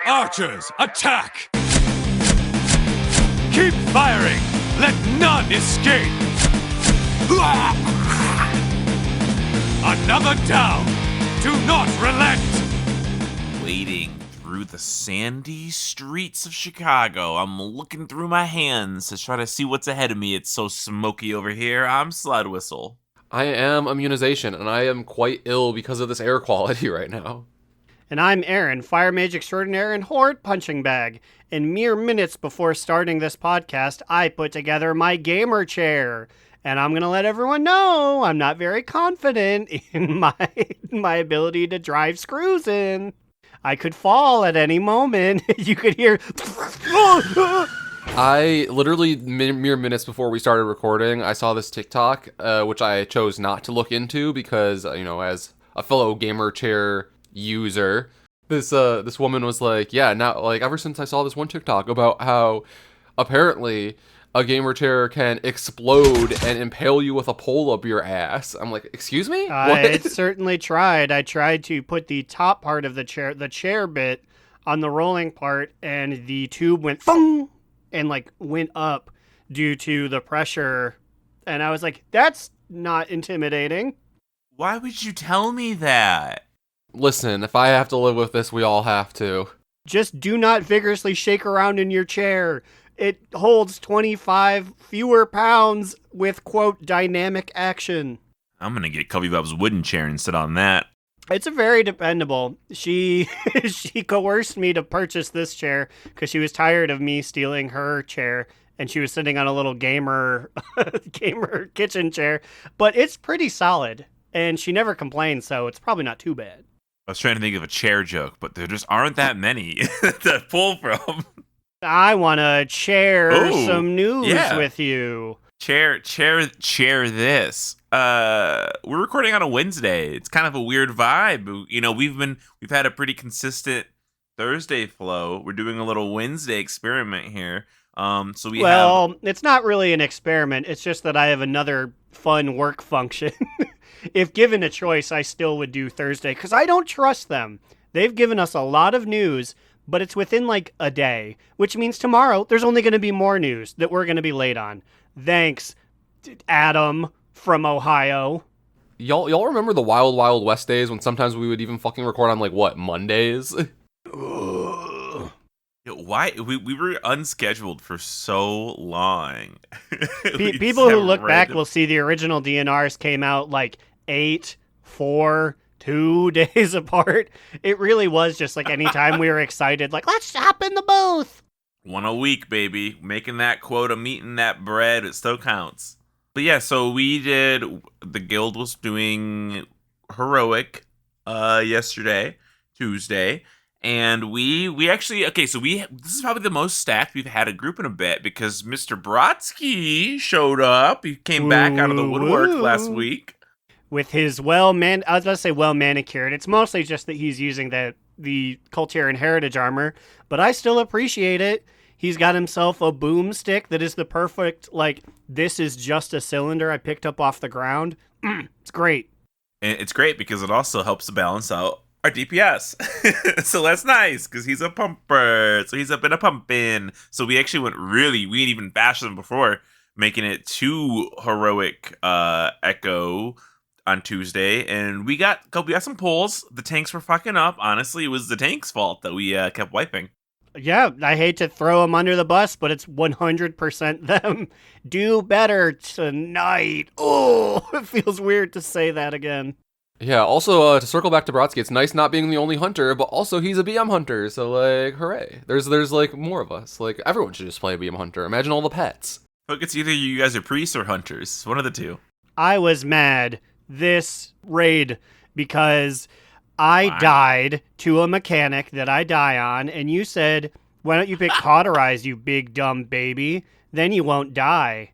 Archers, attack! Keep firing! Let none escape! Another down! Do not relent! Wading through the sandy streets of Chicago, I'm looking through my hands to try to see what's ahead of me. It's so smoky over here. I'm Slidewhistle. I am Immunization, and I am quite ill because of this air quality right now. And I'm Aaron, Fire Mage Extraordinaire and Horde Punching Bag. And mere minutes before starting this podcast, I put together my gamer chair. And I'm going to let everyone know I'm not very confident in my ability to drive screws in. I could fall at any moment. You could hear... I literally, mere minutes before we started recording, I saw this TikTok, which I chose not to look into because, as a fellow gamer chair user, this woman was like, yeah, now, like, ever since I saw this one TikTok about how apparently a gamer chair can explode and impale you with a pole up your ass. I'm like, excuse me? I certainly tried. I tried to put the top part of the chair bit on the rolling part, and the tube went thung and like went up due to the pressure. And I was like, that's not intimidating. Why would you tell me that? Listen, if I have to live with this, we all have to. Just do not vigorously shake around in your chair. It holds 25 fewer pounds with, quote, dynamic action. I'm gonna get Cubby Bob's wooden chair and sit on that. It's a very dependable. She coerced me to purchase this chair because she was tired of me stealing her chair, and she was sitting on a little gamer kitchen chair. But it's pretty solid, and she never complains, so it's probably not too bad. I was trying to think of a chair joke, but there just aren't that many to pull from. I want to share some news with you. Chair this. We're recording on a Wednesday. It's kind of a weird vibe. You know, we've had a pretty consistent Thursday flow. We're doing a little Wednesday experiment here. It's not really an experiment. It's just that I have another fun work function. If given a choice, I still would do Thursday because I don't trust them. They've given us a lot of news, but it's within like a day, which means tomorrow there's only going to be more news that we're going to be late on. Thanks, Adam from Ohio. Y'all remember the Wild Wild West days when sometimes we would even fucking record on Mondays? Why we were unscheduled for so long. People who look back will see the original DNRs came out like 8, 4, 2 days apart. It really was just like anytime we were excited, like, let's hop in the booth. One a week, baby. Making that quota, eating that bread, it still counts. But yeah, so the guild was doing heroic yesterday, Tuesday. And we actually, this is probably the most stacked we've had a group in a bit because Mr. Brodsky showed up. He came back out of the woodwork last week. With his well-manicured. It's mostly just that he's using the Cultier and Heritage armor, but I still appreciate it. He's got himself a boomstick that is the perfect, this is just a cylinder I picked up off the ground. It's great. And it's great because it also helps to balance out our DPS. So that's nice because he's a pumper. So he's up in a pumping. So we actually we didn't even bash them before, making it too heroic Echo on Tuesday. And we got some pulls. The tanks were fucking up. Honestly, it was the tank's fault that we kept wiping. Yeah, I hate to throw them under the bus, but it's 100% them. Do better tonight. Oh, it feels weird to say that again. Yeah, also, to circle back to Brodsky, it's nice not being the only hunter, but also he's a BM hunter, so, hooray. There's more of us. Everyone should just play a BM hunter. Imagine all the pets. Look, it's either you guys are priests or hunters. One of the two. I was mad this raid because I died to a mechanic that I die on, and you said, why don't you pick Cauterize, you big dumb baby? Then you won't die.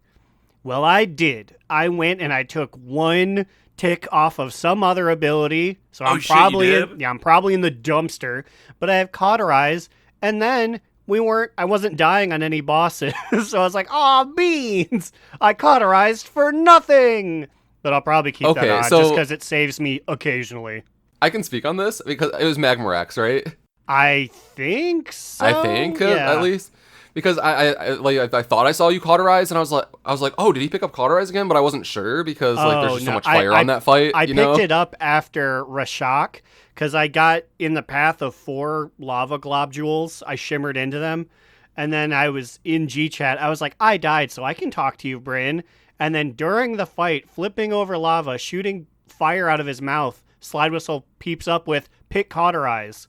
Well, I did. I went and I took one tick off of some other ability, so I'm probably in the dumpster, but I have Cauterize, and then I wasn't dying on any bosses, so I was like, aw, beans! I Cauterized for nothing! But I'll probably keep that on, just because it saves me occasionally. I can speak on this, because it was Magmorax, right? I think so. I think yeah. at least because I thought I saw you cauterize, and I was like, oh, did he pick up cauterize again? But I wasn't sure because like there's Oh just so no, much fire on that fight. I you picked know? it up after Rashok because I got in the path of 4 lava globules. I shimmered into them, and then I was in G chat. I was like, I died, so I can talk to you, Bryn. And then during the fight, flipping over lava, shooting fire out of his mouth, Slidewhistle peeps up with "pick cauterize."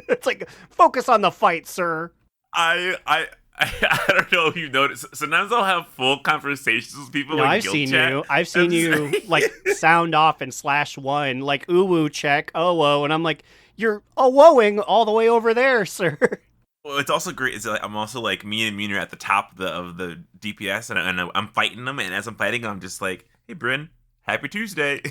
It's like, focus on the fight, sir. I don't know if you noticed. Sometimes I'll have full conversations with people No, in I've guild seen chat. you. I've seen I'm you just- like sound off and /1, like ooh check, oh, and I'm like, you're oh-woing all the way over there, sir. Well, it's also great. Is like, I'm also like me and Munir at the top of the DPS, and I'm fighting them. And as I'm fighting, I'm just like, "Hey, Bryn, happy Tuesday."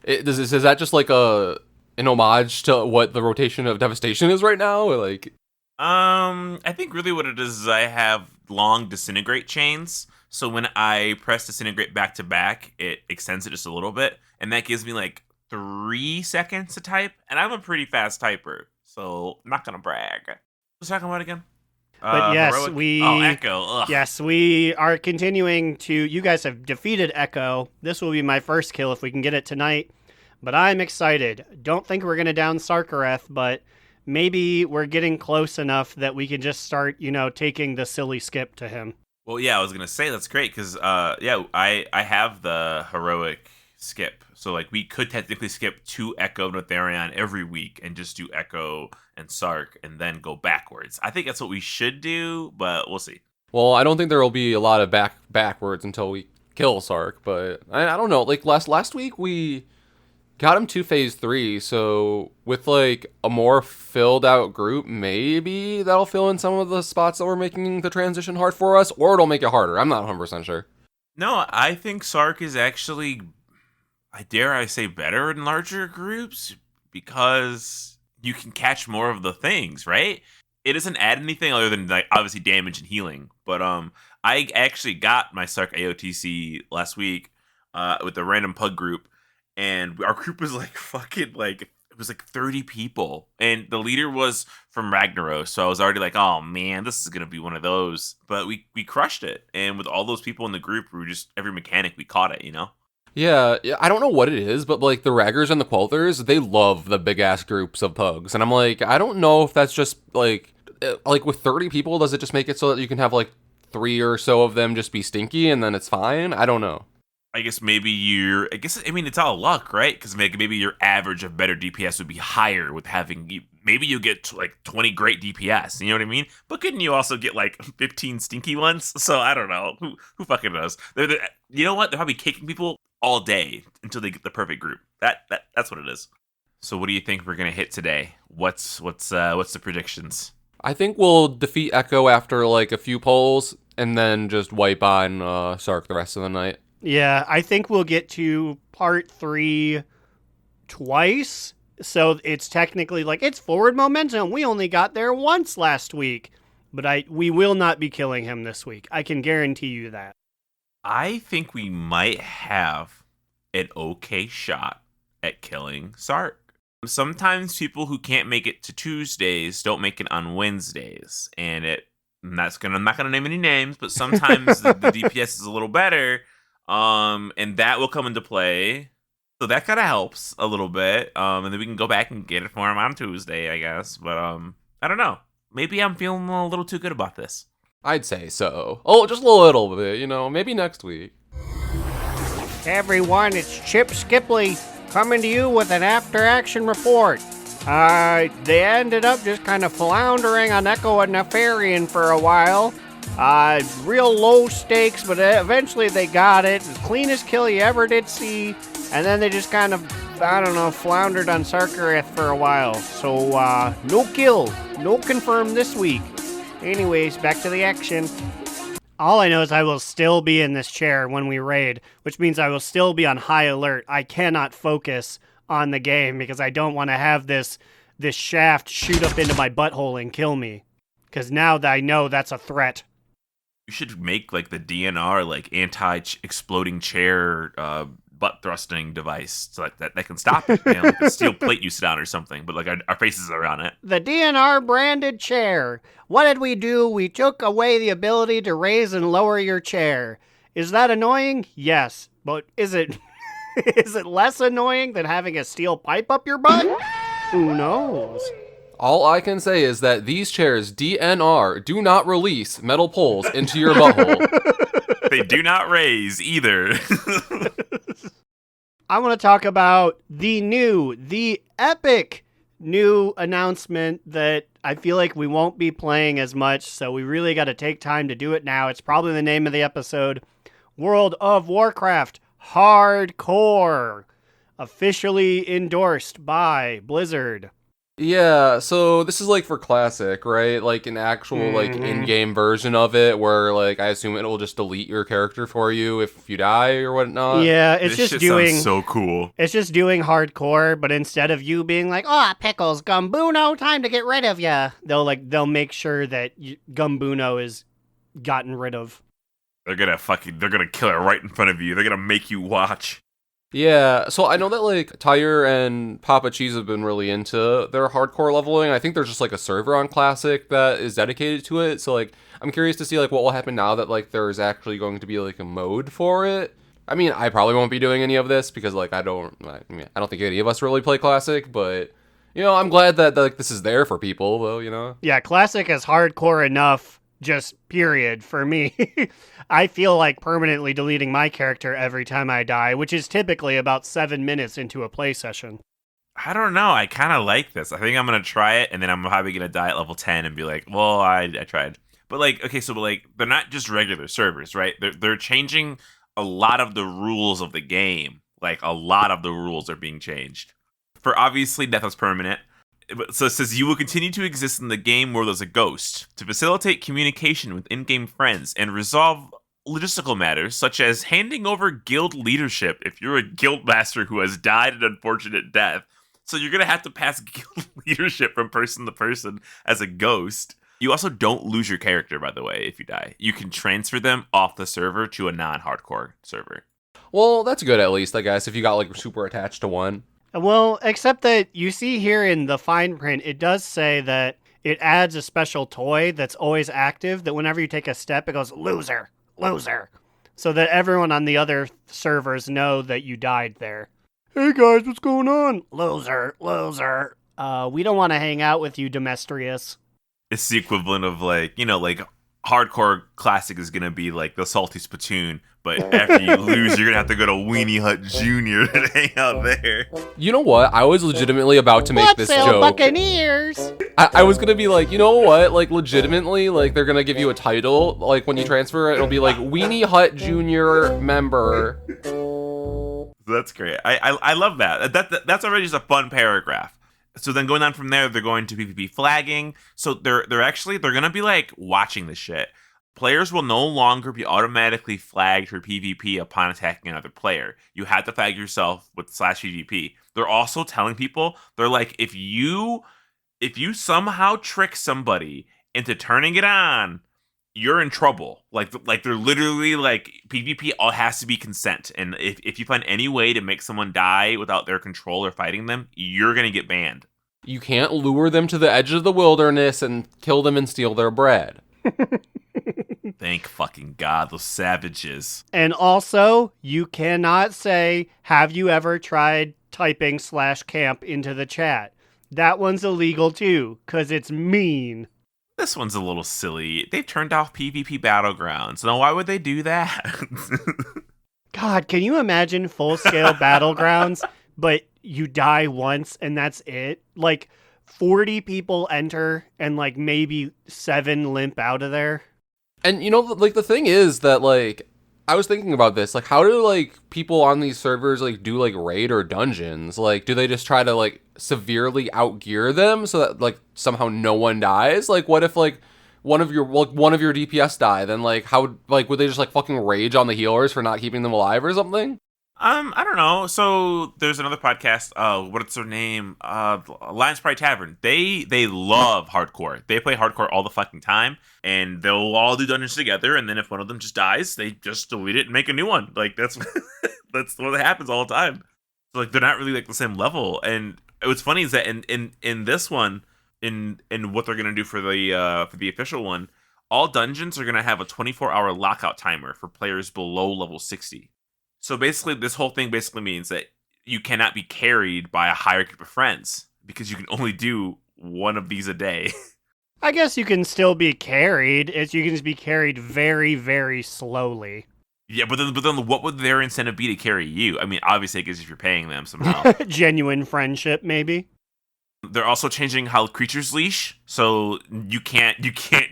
Is that just like an homage to what the rotation of devastation is right now? Or like, I think really what it is I have long disintegrate chains. So when I press disintegrate back to back, it extends it just a little bit, and that gives me like 3 seconds to type. And I'm a pretty fast typer, so I'm not gonna brag. What's talking about again? But yes, heroic? Echo. Ugh. Yes, we are continuing to. You guys have defeated Echo. This will be my first kill if we can get it tonight. But I'm excited. Don't think we're gonna down Sarkareth, but maybe we're getting close enough that we can just start, taking the silly skip to him. Well, yeah, I was gonna say that's great because I have the heroic skip, so like we could technically skip 2 Echo Notherion every week and just do Echo and Sark and then go backwards. I think that's what we should do, but we'll see. well, I don't think there will be a lot of backwards until we kill Sark, but I don't know. Like last week we got him to phase 3, so with like a more filled out group, maybe that'll fill in some of the spots that were making the transition hard for us, or it'll make it harder. I'm not 100% sure. No, I think Sark is actually, I dare I say, better in larger groups because you can catch more of the things, right? It doesn't add anything other than like obviously damage and healing. But I actually got my Sark AOTC last week with the random pug group, and our group was like fucking like it was like 30 people, and the leader was from Ragnaros, so I was already like, oh man, this is gonna be one of those. But we crushed it, and with all those people in the group, we were just every mechanic we caught it, Yeah, I don't know what it is, but like the Raggers and the Quelthers, they love the big ass groups of pugs, and I'm like, I don't know if that's just like with 30 people, does it just make it so that you can have like 3 or so of them just be stinky and then it's fine? I don't know. I guess I mean, it's all luck, right? Because maybe your average of better DPS would be higher with maybe you get like 20 great DPS, you know what I mean? But couldn't you also get like 15 stinky ones? So I don't know. Who fucking knows? You know what? They're probably kicking people all day until they get the perfect group. That's what it is. So what do you think we're gonna hit today? What's the predictions? I think we'll defeat Echo after like a few polls and then just wipe on Sark the rest of the night. Yeah, I think we'll get to part 3 twice. So it's technically like it's forward momentum. We only got there once last week. But we will not be killing him this week. I can guarantee you that. I think we might have an okay shot at killing Sark. Sometimes people who can't make it to Tuesdays don't make it on Wednesdays, and I'm not gonna name any names, but sometimes the DPS is a little better, and that will come into play. So that kind of helps a little bit, and then we can go back and get it for him on Tuesday, I guess. But I don't know. Maybe I'm feeling a little too good about this. I'd say so. Oh, just a little bit, maybe next week. Hey everyone, it's Chip Skipley coming to you with an after-action report. They ended up just kind of floundering on Echo and Nefarian for a while. Real low stakes, but eventually they got it. The cleanest kill you ever did see. And then they just kind of, floundered on Sarkareth for a while. So, no kill. No confirmed this week. Anyways, back to the action. All I know is I will still be in this chair when we raid, which means I will still be on high alert. I cannot focus on the game because I don't want to have this shaft shoot up into my butthole and kill me. Because now that I know that's a threat. You should make like the DNR like anti-exploding chair butt thrusting device so that can stop it. Like a steel plate you sit on or something, but like our faces are on it. The DNR branded chair. What did we do? We took away the ability to raise and lower your chair. Is that annoying? Yes. But is it is it less annoying than having a steel pipe up your butt? Who knows? All I can say is that these chairs, DNR, do not release metal poles into your butthole. They do not raise either. I want to talk about the epic new announcement that I feel like we won't be playing as much, so we really got to take time to do it now. It's probably the name of the episode. World of Warcraft Hardcore, officially endorsed by Blizzard. Yeah, so this is like for Classic, right? Like an actual like in-game version of it where like I assume it will just delete your character for you if you die or whatnot. Yeah, it's This just shit doing sounds so cool. it's just doing hardcore, but instead of you being like, "Oh, pickles, Gumbuno, time to get rid of ya," they'll make sure that Gumbuno is gotten rid of. They're gonna kill it right in front of you. They're gonna make you watch. Yeah, so I know that like Tyre and Papa Cheese have been really into their hardcore leveling. I think there's just like a server on Classic that is dedicated to it. So like I'm curious to see like what will happen now that like there's actually going to be like a mode for it. I mean, I probably won't be doing any of this because like I don't think any of us really play Classic, but you know, I'm glad that like this is there for people though, you know. Yeah, Classic is hardcore enough, just period, for me. I feel like permanently deleting my character every time I die, which is typically about 7 minutes into a play session. I don't know. I kind of like this. I think I'm gonna try it, and then I'm probably gonna die at level 10 and be like, "Well, I tried." But like, okay, so like they're not just regular servers, right? They're changing a lot of the rules of the game. Like a lot of the rules are being changed. For obviously, death is permanent. So it says you will continue to exist in the game world as a ghost to facilitate communication with in-game friends and resolve logistical matters such as handing over guild leadership if you're a guild master who has died an unfortunate death. So you're going to have to pass guild leadership from person to person as a ghost. You also don't lose your character, by the way, if you die. You can transfer them off the server to a non-hardcore server. Well, that's good at least, I guess, if you got like super attached to one. Well, except that you see here in the fine print, it does say that it adds a special toy that's always active, that whenever you take a step, it goes, loser, loser, so that everyone on the other servers know that you died there. Hey guys, what's going on? Loser, loser. We don't want to hang out with you, Demetrius. It's the equivalent of like, you know, like hardcore Classic is going to be like the Salty Spittoon, but after you lose, you're going to have to go to Weenie Hut Jr. and hang out there. You know what? I was legitimately about to make this joke. Buccaneers? I was gonna be like, you know what? Like, legitimately, like, they're gonna give you a title. Like, when you transfer it, it'll be like, Weenie Hut Jr. member. That's great. I love that. That's already just a fun paragraph. So then going on from there, they're going to PvP flagging. So they're gonna be like watching this shit. Players will no longer be automatically flagged for PvP upon attacking another player. You have to flag yourself with /PvP. They're also telling people, they're like, if you somehow trick somebody into turning it on, you're in trouble. Like they're literally like, PvP all has to be consent. And if you find any way to make someone die without their control or fighting them, you're gonna get banned. You can't lure them to the edge of the wilderness and kill them and steal their bread. Thank fucking God, those savages. And also, you cannot say, have you ever tried typing /camp into the chat? That one's illegal too, because it's mean. This one's a little silly. They've turned off PvP Battlegrounds. Now, why would they do that? God, can you imagine full-scale Battlegrounds, but you die once and that's it? Like, 40 people enter and like maybe 7 limp out of there. And you know, like, the thing is that, like, I was thinking about this, like, how do, like, people on these servers, like, do, like, raid or dungeons? Like, do they just try to, like, severely outgear them so that, like, somehow no one dies? Like, what if, like, one of your DPS die? Then, like, how, like, would they just, like, fucking rage on the healers for not keeping them alive or something? I don't know. So there's another podcast. What's their name? Lions Pride Tavern. They love hardcore. They play hardcore all the fucking time, and they'll all do dungeons together. And then if one of them just dies, they just delete it and make a new one. Like that's that's what happens all the time. So, like they're not really like the same level. And what's funny is that in this one, in what they're gonna do for the official one, all dungeons are gonna have a 24-hour lockout timer for players below level 60. So basically, this whole thing basically means that you cannot be carried by a higher group of friends because you can only do one of these a day. I guess you can still be carried. You can just be carried very, very slowly. Yeah, but then what would their incentive be to carry you? I mean, obviously, because if you're paying them somehow. Genuine friendship, maybe. They're also changing how creatures leash, so you can't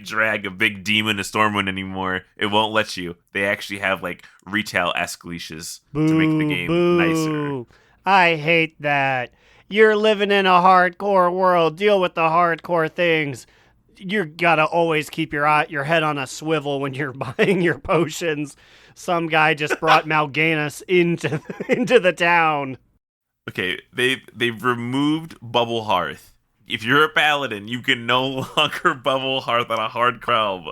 drag a big demon to Stormwind anymore. It won't let you. They actually have like retail-esque leashes to make the game nicer. I hate that. You're living in a hardcore world. Deal with the hardcore things. You gotta always keep your head on a swivel when you're buying your potions. Some guy just brought Mal'Ganis into the town. Okay, they've removed Bubble Hearth. If you're a paladin, you can no longer Bubble Hearth on a hard realm.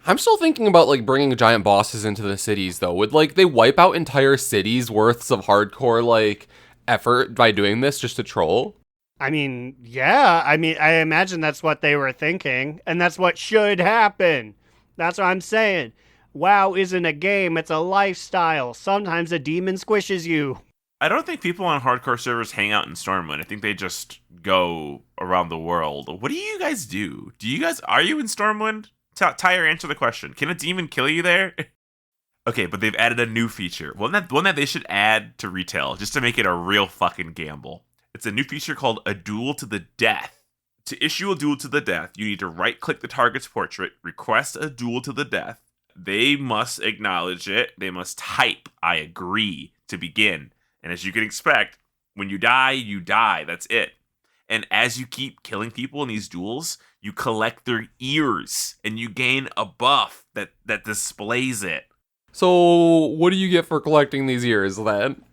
I'm still thinking about like bringing giant bosses into the cities though. Would like they wipe out entire cities worths of hardcore like effort by doing this just to troll? I mean, yeah. I mean, I imagine that's what they were thinking, and that's what should happen. That's what I'm saying. WoW isn't a game, it's a lifestyle. Sometimes a demon squishes you. I don't think people on hardcore servers hang out in Stormwind. I think they just go around the world. What do you guys do? Are you in Stormwind? Tyre, answer the question. Can a demon kill you there? Okay, but they've added a new feature. One that they should add to retail, just to make it a real fucking gamble. It's a new feature called a duel to the death. To issue a duel to the death, you need to right-click the target's portrait, request a duel to the death. They must acknowledge it. They must type, I agree, to begin. And as you can expect, when you die, you die. That's it. And as you keep killing people in these duels, you collect their ears and you gain a buff that displays it. So what do you get for collecting these ears then?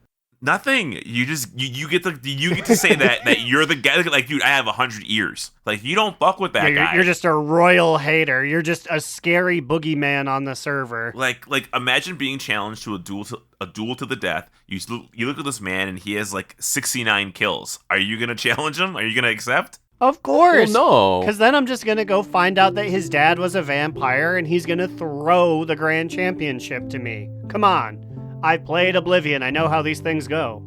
Nothing. You just you get to say that you're the guy. Like, dude, I have 100 ears. Like, you don't fuck with that guy. You're just a royal hater. You're just a scary boogeyman on the server. Like imagine being challenged to a duel to the death. You look at this man and he has like 69 kills. Are you gonna challenge him? Are you gonna accept? Of course. Well, no. Because then I'm just gonna go find out that his dad was a vampire and he's gonna throw the grand championship to me. Come on. I played Oblivion. I know how these things go.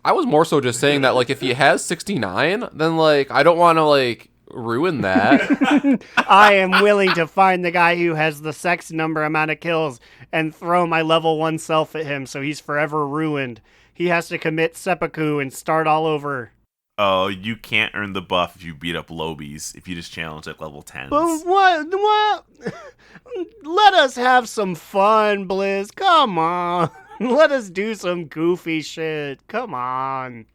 I was more so just saying that, like, if he has 69, then, like, I don't want to, like, ruin that. I am willing to find the guy who has the sex number amount of kills and throw my level 1 self at him so he's forever ruined. He has to commit seppuku and start all over. Oh, you can't earn the buff if you beat up lobies, if you just challenge at level 10s. But what? Let us have some fun, Blizz. Come on. Let us do some goofy shit. Come on.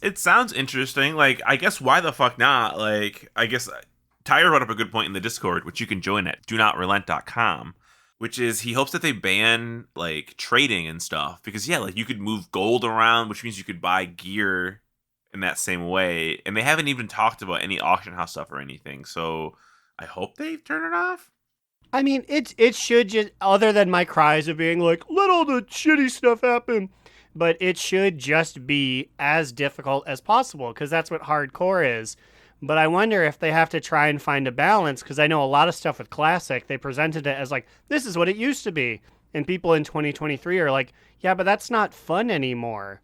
It sounds interesting. Like, I guess why the fuck not? Like, I guess Tyre brought up a good point in the Discord, which you can join at donotrelent.com, which is he hopes that they ban, like, trading and stuff. Because, yeah, like, you could move gold around, which means you could buy gear in that same way. And they haven't even talked about any auction house stuff or anything. So I hope they turn it off. I mean, it should just, other than my cries of being like, let all the shitty stuff happen, but it should just be as difficult as possible, because that's what hardcore is. But I wonder if they have to try and find a balance, because I know a lot of stuff with Classic, they presented it as like, this is what it used to be. And people in 2023 are like, yeah, but that's not fun anymore.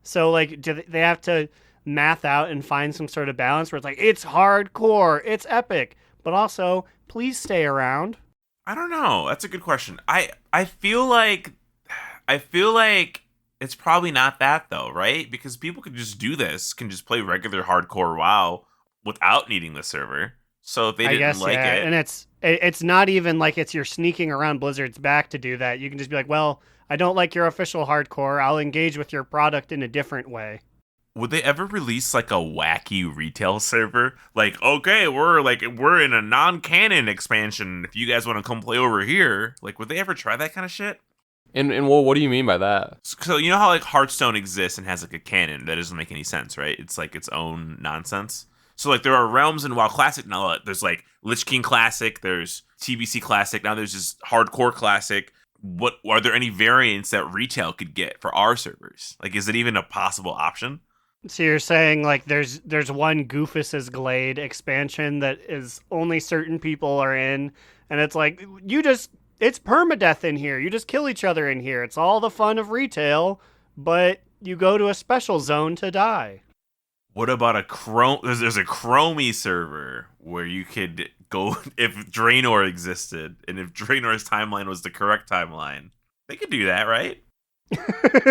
So, like, do they have to math out and find some sort of balance where it's like, it's hardcore, it's epic, but also, please stay around? I don't know. That's a good question. I feel like it's probably not that though, right? Because people can just do this, can just play regular hardcore WoW without needing the server. So if they didn't like it, and it's not even like it's you're sneaking around Blizzard's back to do that. You can just be like, well, I don't like your official hardcore. I'll engage with your product in a different way. Would they ever release like a wacky retail server? Like, okay, we're in a non-canon expansion. If you guys want to come play over here, like, would they ever try that kind of shit? And what do you mean by that? So you know how like Hearthstone exists and has like a canon that doesn't make any sense, right? It's like its own nonsense. So like there are realms in WoW Classic now. There's like Lich King Classic, there's TBC Classic, now there's just Hardcore Classic. What are there any variants that retail could get for our servers? Like, is it even a possible option? So you're saying like there's one Goofus's Glade expansion that is only certain people are in, and it's like it's permadeath in here. You just kill each other in here. It's all the fun of retail, but you go to a special zone to die. What about there's a Chromie server where you could go if Draenor existed and if Draenor's timeline was the correct timeline. They could do that, right?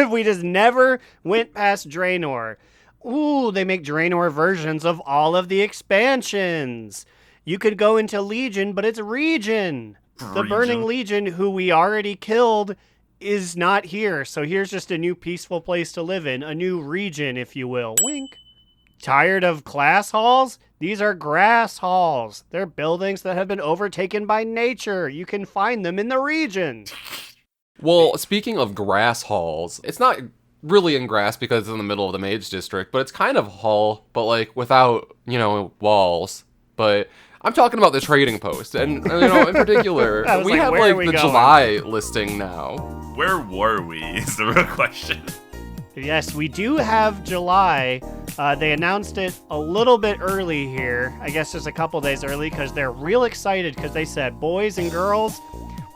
We just never went past Draenor. Ooh, they make Draenor versions of all of the expansions. You could go into Legion, but it's Region. The Burning Legion, who we already killed, is not here. So here's just a new peaceful place to live in. A new region, if you will. Wink. Tired of class halls? These are grass halls. They're buildings that have been overtaken by nature. You can find them in the region. Well, speaking of grass halls, it's not really in grass because it's in the middle of the Mage District, but it's kind of hall, but like without, walls. But I'm talking about the trading post, and in particular, we have like the July listing now. Where were we is the real question. Yes, we do have July. They announced it a little bit early here. I guess just a couple days early because they're real excited because they said, boys and girls,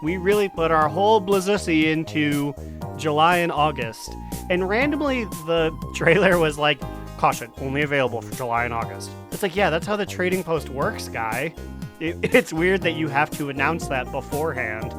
we really put our whole blizzussy into July and August. And randomly, the trailer was like, caution, only available for July and August. It's like, yeah, that's how the trading post works, guy. It's weird that you have to announce that beforehand.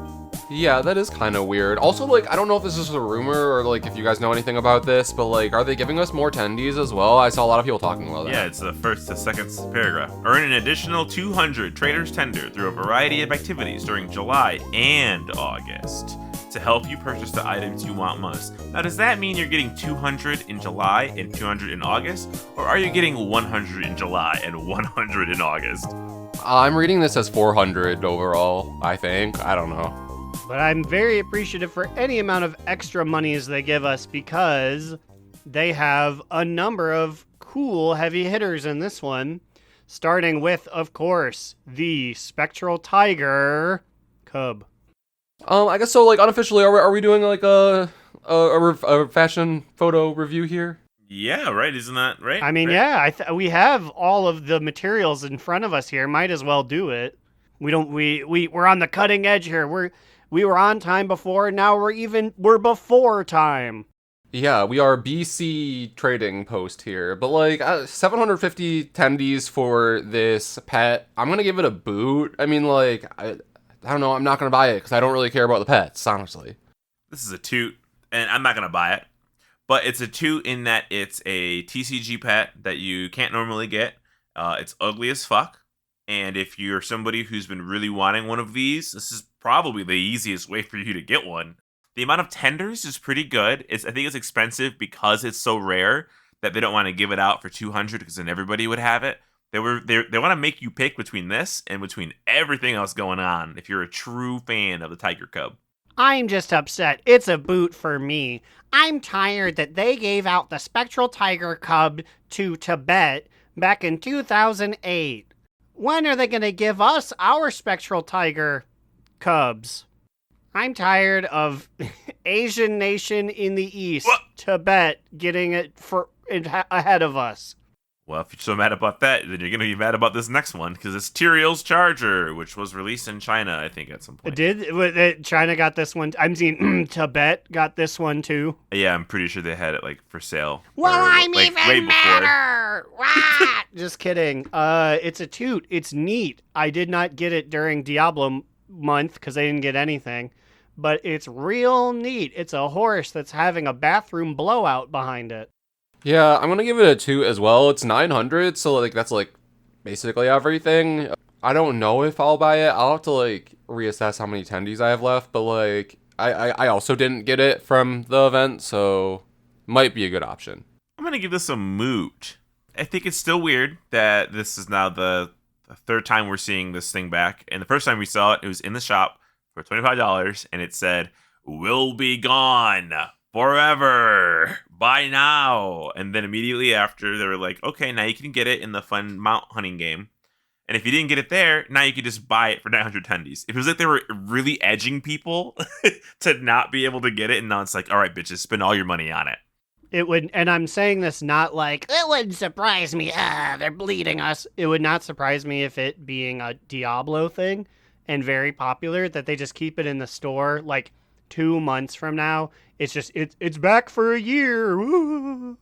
Yeah, that is kind of weird. Also, like, I don't know if this is a rumor or, like, if you guys know anything about this, but, like, are they giving us more tendies as well? I saw a lot of people talking about that. Yeah, it's the first to second paragraph. Earn an additional 200 Traders Tender through a variety of activities during July and August to help you purchase the items you want most. Now, does that mean you're getting 200 in July and 200 in August? Or are you getting 100 in July and 100 in August? I'm reading this as 400 overall, I think. I don't know. But I'm very appreciative for any amount of extra monies they give us because they have a number of cool heavy hitters in this one. Starting with, of course, the Spectral Tiger Cub. I guess so, like, unofficially, are we doing, like, a fashion photo review here? Yeah, right, isn't that right? I mean, right? yeah, we have all of the materials in front of us here. Might as well do it. We're on the cutting edge here. We were on time before, now we're before time. Yeah, we are BC trading post here, but like 750 tendies for this pet. I'm gonna give it a boot. I mean, like, I don't know. I'm not gonna buy it because I don't really care about the pets, honestly. This is a toot, and I'm not gonna buy it, but it's a toot in that it's a TCG pet that you can't normally get. It's ugly as fuck. And if you're somebody who's been really wanting one of these, this is probably the easiest way for you to get one. The amount of tenders is pretty good. I think it's expensive because it's so rare that they don't want to give it out for 200 because then everybody would have it. They want to make you pick between this and between everything else going on if you're a true fan of the Tiger Cub. I'm just upset. It's a boot for me. I'm tired that they gave out the Spectral Tiger Cub to Tibet back in 2008. When are they going to give us our Spectral Tiger Cubs? I'm tired of Asian nation in the East, Tibet, getting it ahead of us. Well, if you're so mad about that, then you're going to be mad about this next one, because it's Tyrael's Charger, which was released in China, I think, at some point. China got this one? I'm seeing Tibet got this one, too. Yeah, I'm pretty sure they had it, like, for sale. Well, I'm like, even madder! Just kidding. It's a toot. It's neat. I did not get it during Diablo month, because I didn't get anything. But it's real neat. It's a horse that's having a bathroom blowout behind it. Yeah, I'm gonna give it a 2 as well. It's 900, so like that's like basically everything. I don't know if I'll buy it. I'll have to like reassess how many tendies I have left, but like I also didn't get it from the event, so might be a good option. I'm gonna give this a moot. I think it's still weird that this is now the third time we're seeing this thing back, and the first time we saw it, it was in the shop for $25, and it said, will be gone forever by now. And then immediately after, they were like, okay, now you can get it in the fun mount hunting game. And if you didn't get it there, now you can just buy it for 900 tendies. It was like they were really edging people to not be able to get it. And now it's like, all right, bitches, spend all your money on it. It would, and I'm saying this not like, it wouldn't surprise me, they're bleeding us. It would not surprise me if it being a Diablo thing and very popular, that they just keep it in the store like 2 months from now. It's just, it's back for a year. Woo.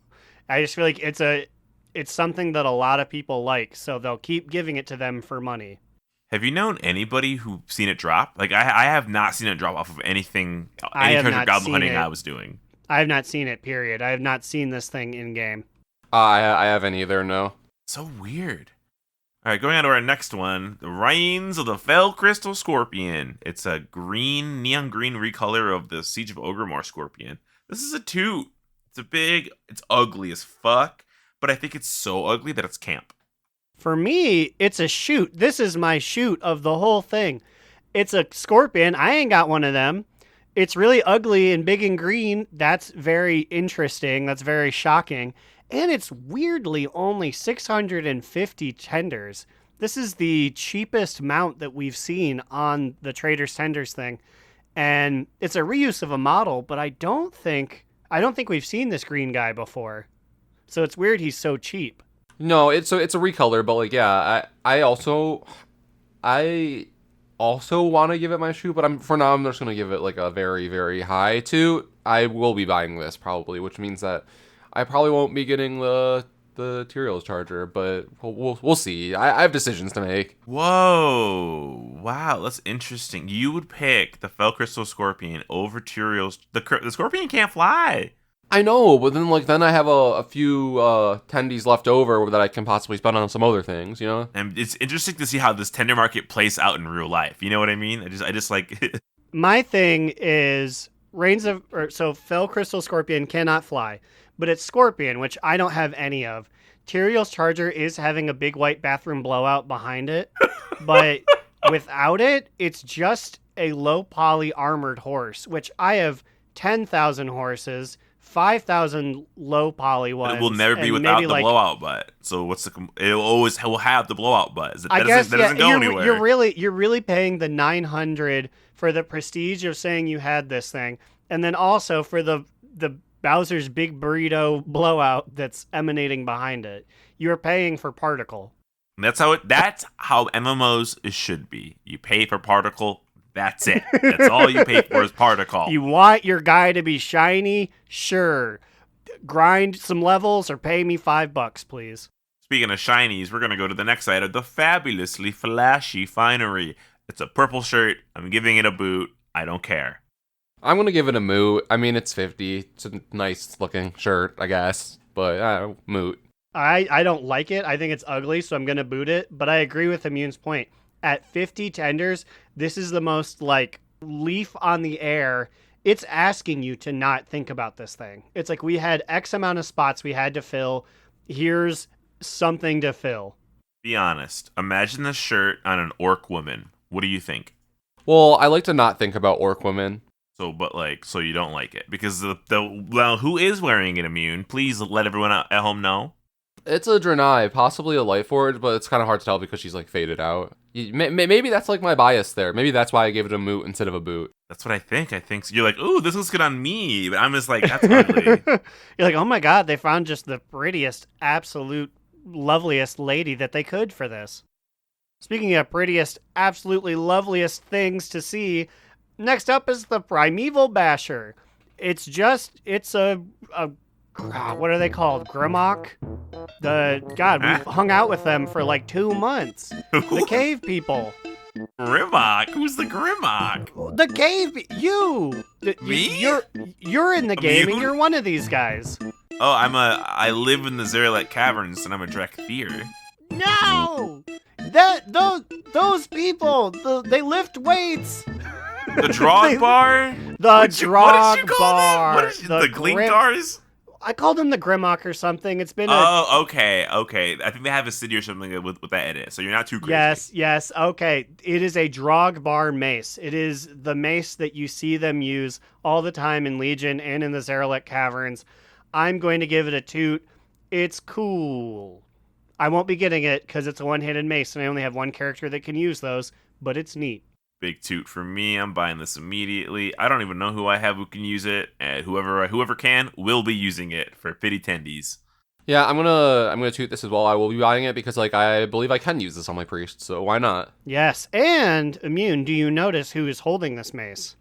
I just feel like it's something that a lot of people like, so they'll keep giving it to them for money. Have you known anybody who's seen it drop? Like, I have not seen it drop off of anything, any treasure goblin hunting I was doing. I have not seen it, period. I have not seen this thing in-game. I haven't either, no. So weird. All right, going on to our next one. The Reigns of the Fell Crystal Scorpion. It's a green, neon green recolor of the Siege of Ogremore Scorpion. This is a toot. It's ugly as fuck. But I think it's so ugly that it's camp. For me, it's a shoot. This is my shoot of the whole thing. It's a scorpion. I ain't got one of them. It's really ugly and big and green. That's very interesting. That's very shocking. And it's weirdly only 650 tenders. This is the cheapest mount that we've seen on the Trader's Tenders thing. And it's a reuse of a model, but I don't think we've seen this green guy before. So it's weird he's so cheap. No, it's a recolor, but like, yeah, I also want to give it my shoe, but for now I'm just gonna give it like a very, very high 2. I will be buying this probably, which means that I probably won't be getting the Tyrael's Charger, but we'll see. I have decisions to make. Whoa! Wow, that's interesting. You would pick the Fell Crystal Scorpion over Tyrael's. The Scorpion can't fly. I know, but then I have a few tendies left over that I can possibly spend on some other things, you know? And it's interesting to see how this tender market plays out in real life. You know what I mean? I just like My thing is Fell Crystal Scorpion cannot fly, but it's Scorpion, which I don't have any of. Tyrael's Charger is having a big white bathroom blowout behind it, but without it, it's just a low poly armored horse, which I have 10,000 horses. 5,000 low poly ones. It will never be without the blowout butt. So will have the blowout butt. That doesn't go anywhere. You're really paying the 900 for the prestige of saying you had this thing, and then also for the Bowser's Big Burrito blowout that's emanating behind it. You're paying for particle. And that's how MMOs should be. You pay for particle. That's it. That's all you pay for is particle. You want your guy to be shiny? Sure. Grind some levels or pay me $5, please. Speaking of shinies, we're going to go to the next item, the fabulously flashy finery. It's a purple shirt. I'm giving it a boot. I don't care. I'm going to give it a moot. I mean, it's 50. It's a nice looking shirt, I guess. But moot. I don't like it. I think it's ugly, so I'm going to boot it. But I agree with Immune's point. At 50 tenders, this is the most like leaf on the air. It's asking you to not think about this thing. It's like we had X amount of spots we had to fill. Here's something to fill. Be honest. Imagine this shirt on an orc woman. What do you think? Well, I like to not think about orc women. So you don't like it because who is wearing it, Immune? Please let everyone at home know. It's a Draenei, possibly a Lightforge, but it's kind of hard to tell because she's like faded out. Maybe that's like my bias there. Maybe that's why I gave it a moot instead of a boot. That's what I think. I think so. You're like, ooh, this looks good on me. But I'm just like, that's ugly. You're like, oh my God, they found just the prettiest, absolute loveliest lady that they could for this. Speaking of prettiest, absolutely loveliest things to see, next up is the Primeval Basher. It's a what are they called? Grimlock? We've hung out with them for like 2 months. The cave people. Grimlock? Who's the Grimlock? The cave, Me? You're in the game and you're one of these guys. Oh, I live in the Zerlet Caverns and I'm a Drakthir. No! Those people, they lift weights. The Drog Bar? The Drog Bar. What is it? The Glinkars? I called him the Grimlock or something. It's been Oh, okay. I think they have a city or something with that in it, so you're not too crazy. Yes, okay. It is a Drogbar mace. It is the mace that you see them use all the time in Legion and in the Zarelek Caverns. I'm going to give it a toot. It's cool. I won't be getting it because it's a one-handed mace and I only have one character that can use those, but it's neat. Big toot for me. I'm buying this immediately. I don't even know who I have who can use it, and whoever can will be using it for pity tendies. Yeah, I'm gonna toot this as well. I will be buying it because like I believe I can use this on my priest, so why not? Yes, and Immune, do you notice who is holding this mace?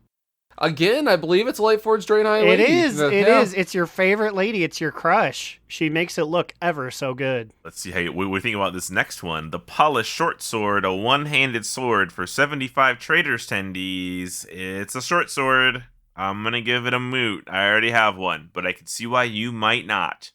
Again, I believe it's Lightforge Draenei It lady. is. It Yeah. is. It's your favorite lady. It's your crush. She makes it look ever so good. Let's see how we're thinking about this next one. The Polished Short Sword, a one-handed sword for 75 Traders tendies. It's a short sword. I'm gonna give it a moot. I already have one, but I can see why you might not.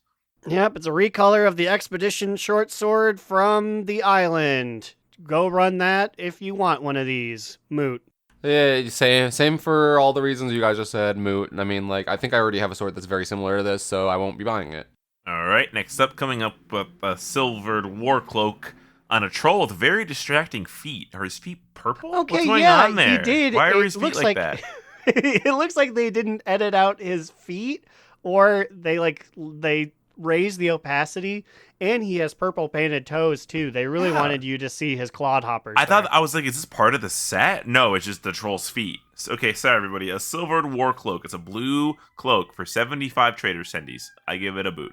Yep, it's a recolor of the Expedition short sword from the island. Go run that if you want one of these. Moot. Yeah, same for all the reasons you guys just said. Moot. I mean, like I think I already have a sword that's very similar to this, so I won't be buying it. All right, next up, coming up with a silvered war cloak on a troll with very distracting feet. Are his feet purple? Okay, What's going yeah, on there? he did. Why are It his feet looks like that? it looks like they didn't edit out his feet, or they raised the opacity, and he has purple painted toes too. They really Yeah. wanted you to see his clodhoppers. I was like, is this part of the set? No, it's just the troll's feet. Okay, sorry everybody. A silvered war cloak. It's a blue cloak for 75 trader sendies. I give it a boot.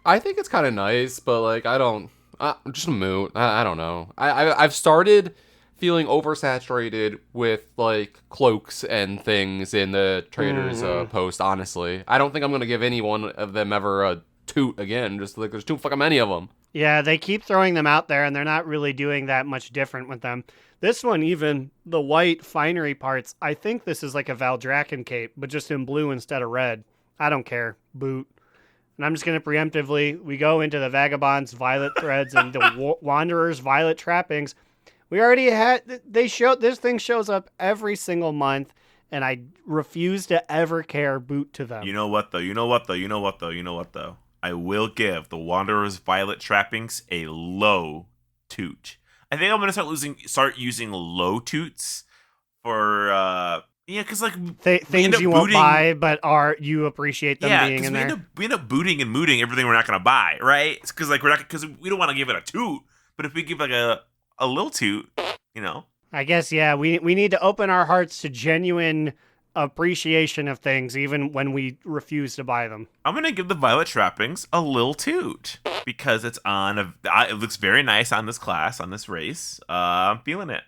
I think it's kind of nice, but like I don't. Just a moot. I don't know. I've started feeling oversaturated with like cloaks and things in the traders post. Honestly, I don't think I'm gonna give any one of them ever a toot again. Just like there's too fucking many of them. Yeah, they keep throwing them out there, and they're not really doing that much different with them. This one, even the white finery parts, I think this is like a Valdraken cape, but just in blue instead of red. I don't care. Boot. And I'm just going to preemptively, we go into the Vagabond's violet threads and the Wanderer's violet trappings. We already had, this thing shows up every single month, and I refuse to ever care boot to them. You know what though? I will give the Wanderer's violet trappings a low toot. I think I'm gonna start using low toots for because like things you won't buy, but you appreciate them being in there. We end up booting and mooting everything we're not gonna buy, right? Because like because we don't want to give it a toot, but if we give like a little toot, you know. I guess we need to open our hearts to genuine appreciation of things, even when we refuse to buy them. I'm gonna give the violet trappings a little toot because it's it looks very nice on this class, on this race. I'm feeling it.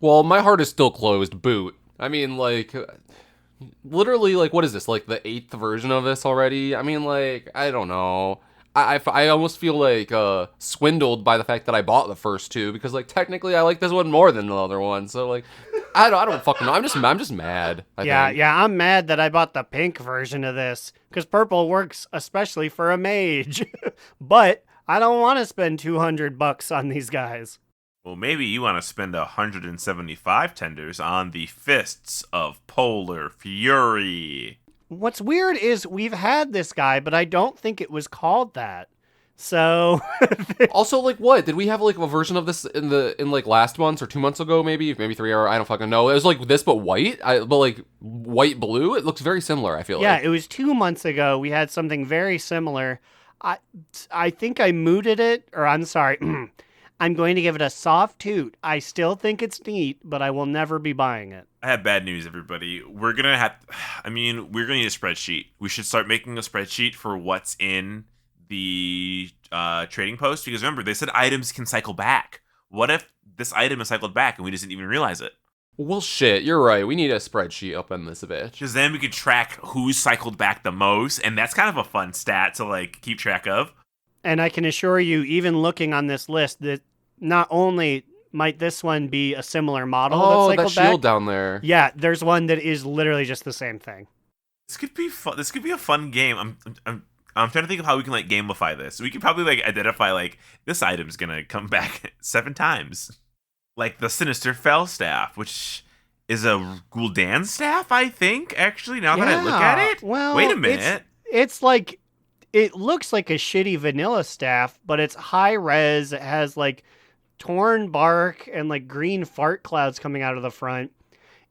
Well, my heart is still closed. Boot. I mean, like, literally, like, what is this? Like the 8th version of this already? I mean, like, I don't know. I almost feel like swindled by the fact that I bought the first two because, like, technically I like this one more than the other one. So, like, I don't fucking know. I'm just mad. I think. I'm mad that I bought the pink version of this because purple works especially for a mage. But I don't want to spend $200 on these guys. Well, maybe you want to spend 175 tenders on the Fists of Polar Fury. What's weird is we've had this guy, but I don't think it was called that. So also, like, what did we have like a version of this in like last month or 2 months ago? Maybe 3 or I don't fucking know. It was like this, but white. But like white blue. It looks very similar. I feel like. It was 2 months ago. We had something very similar. I think I mooted it, or I'm sorry. I'm going to give it a soft toot. I still think it's neat, but I will never be buying it. I have bad news, everybody. We're going to need a spreadsheet. We should start making a spreadsheet for what's in the trading post. Because remember, they said items can cycle back. What if this item is cycled back and we just didn't even realize it? Well, shit, you're right. We need a spreadsheet up in this bitch. Because then we could track who's cycled back the most. And that's kind of a fun stat to like keep track of. And I can assure you, even looking on this list, that not only might this one be a similar model that's cycled that shield back, down there. Yeah, there's one that is literally just the same thing. This could be fun. This could be a fun game. I'm trying to think of how we can like gamify this. We could probably like identify like this item's gonna come back 7 times, like the Sinister Fell Staff, which is a Gul'dan staff. I think actually now that I look at it. Well, wait a minute. It's like It looks like a shitty vanilla staff, but it's high res. It has like torn bark and like green fart clouds coming out of the front.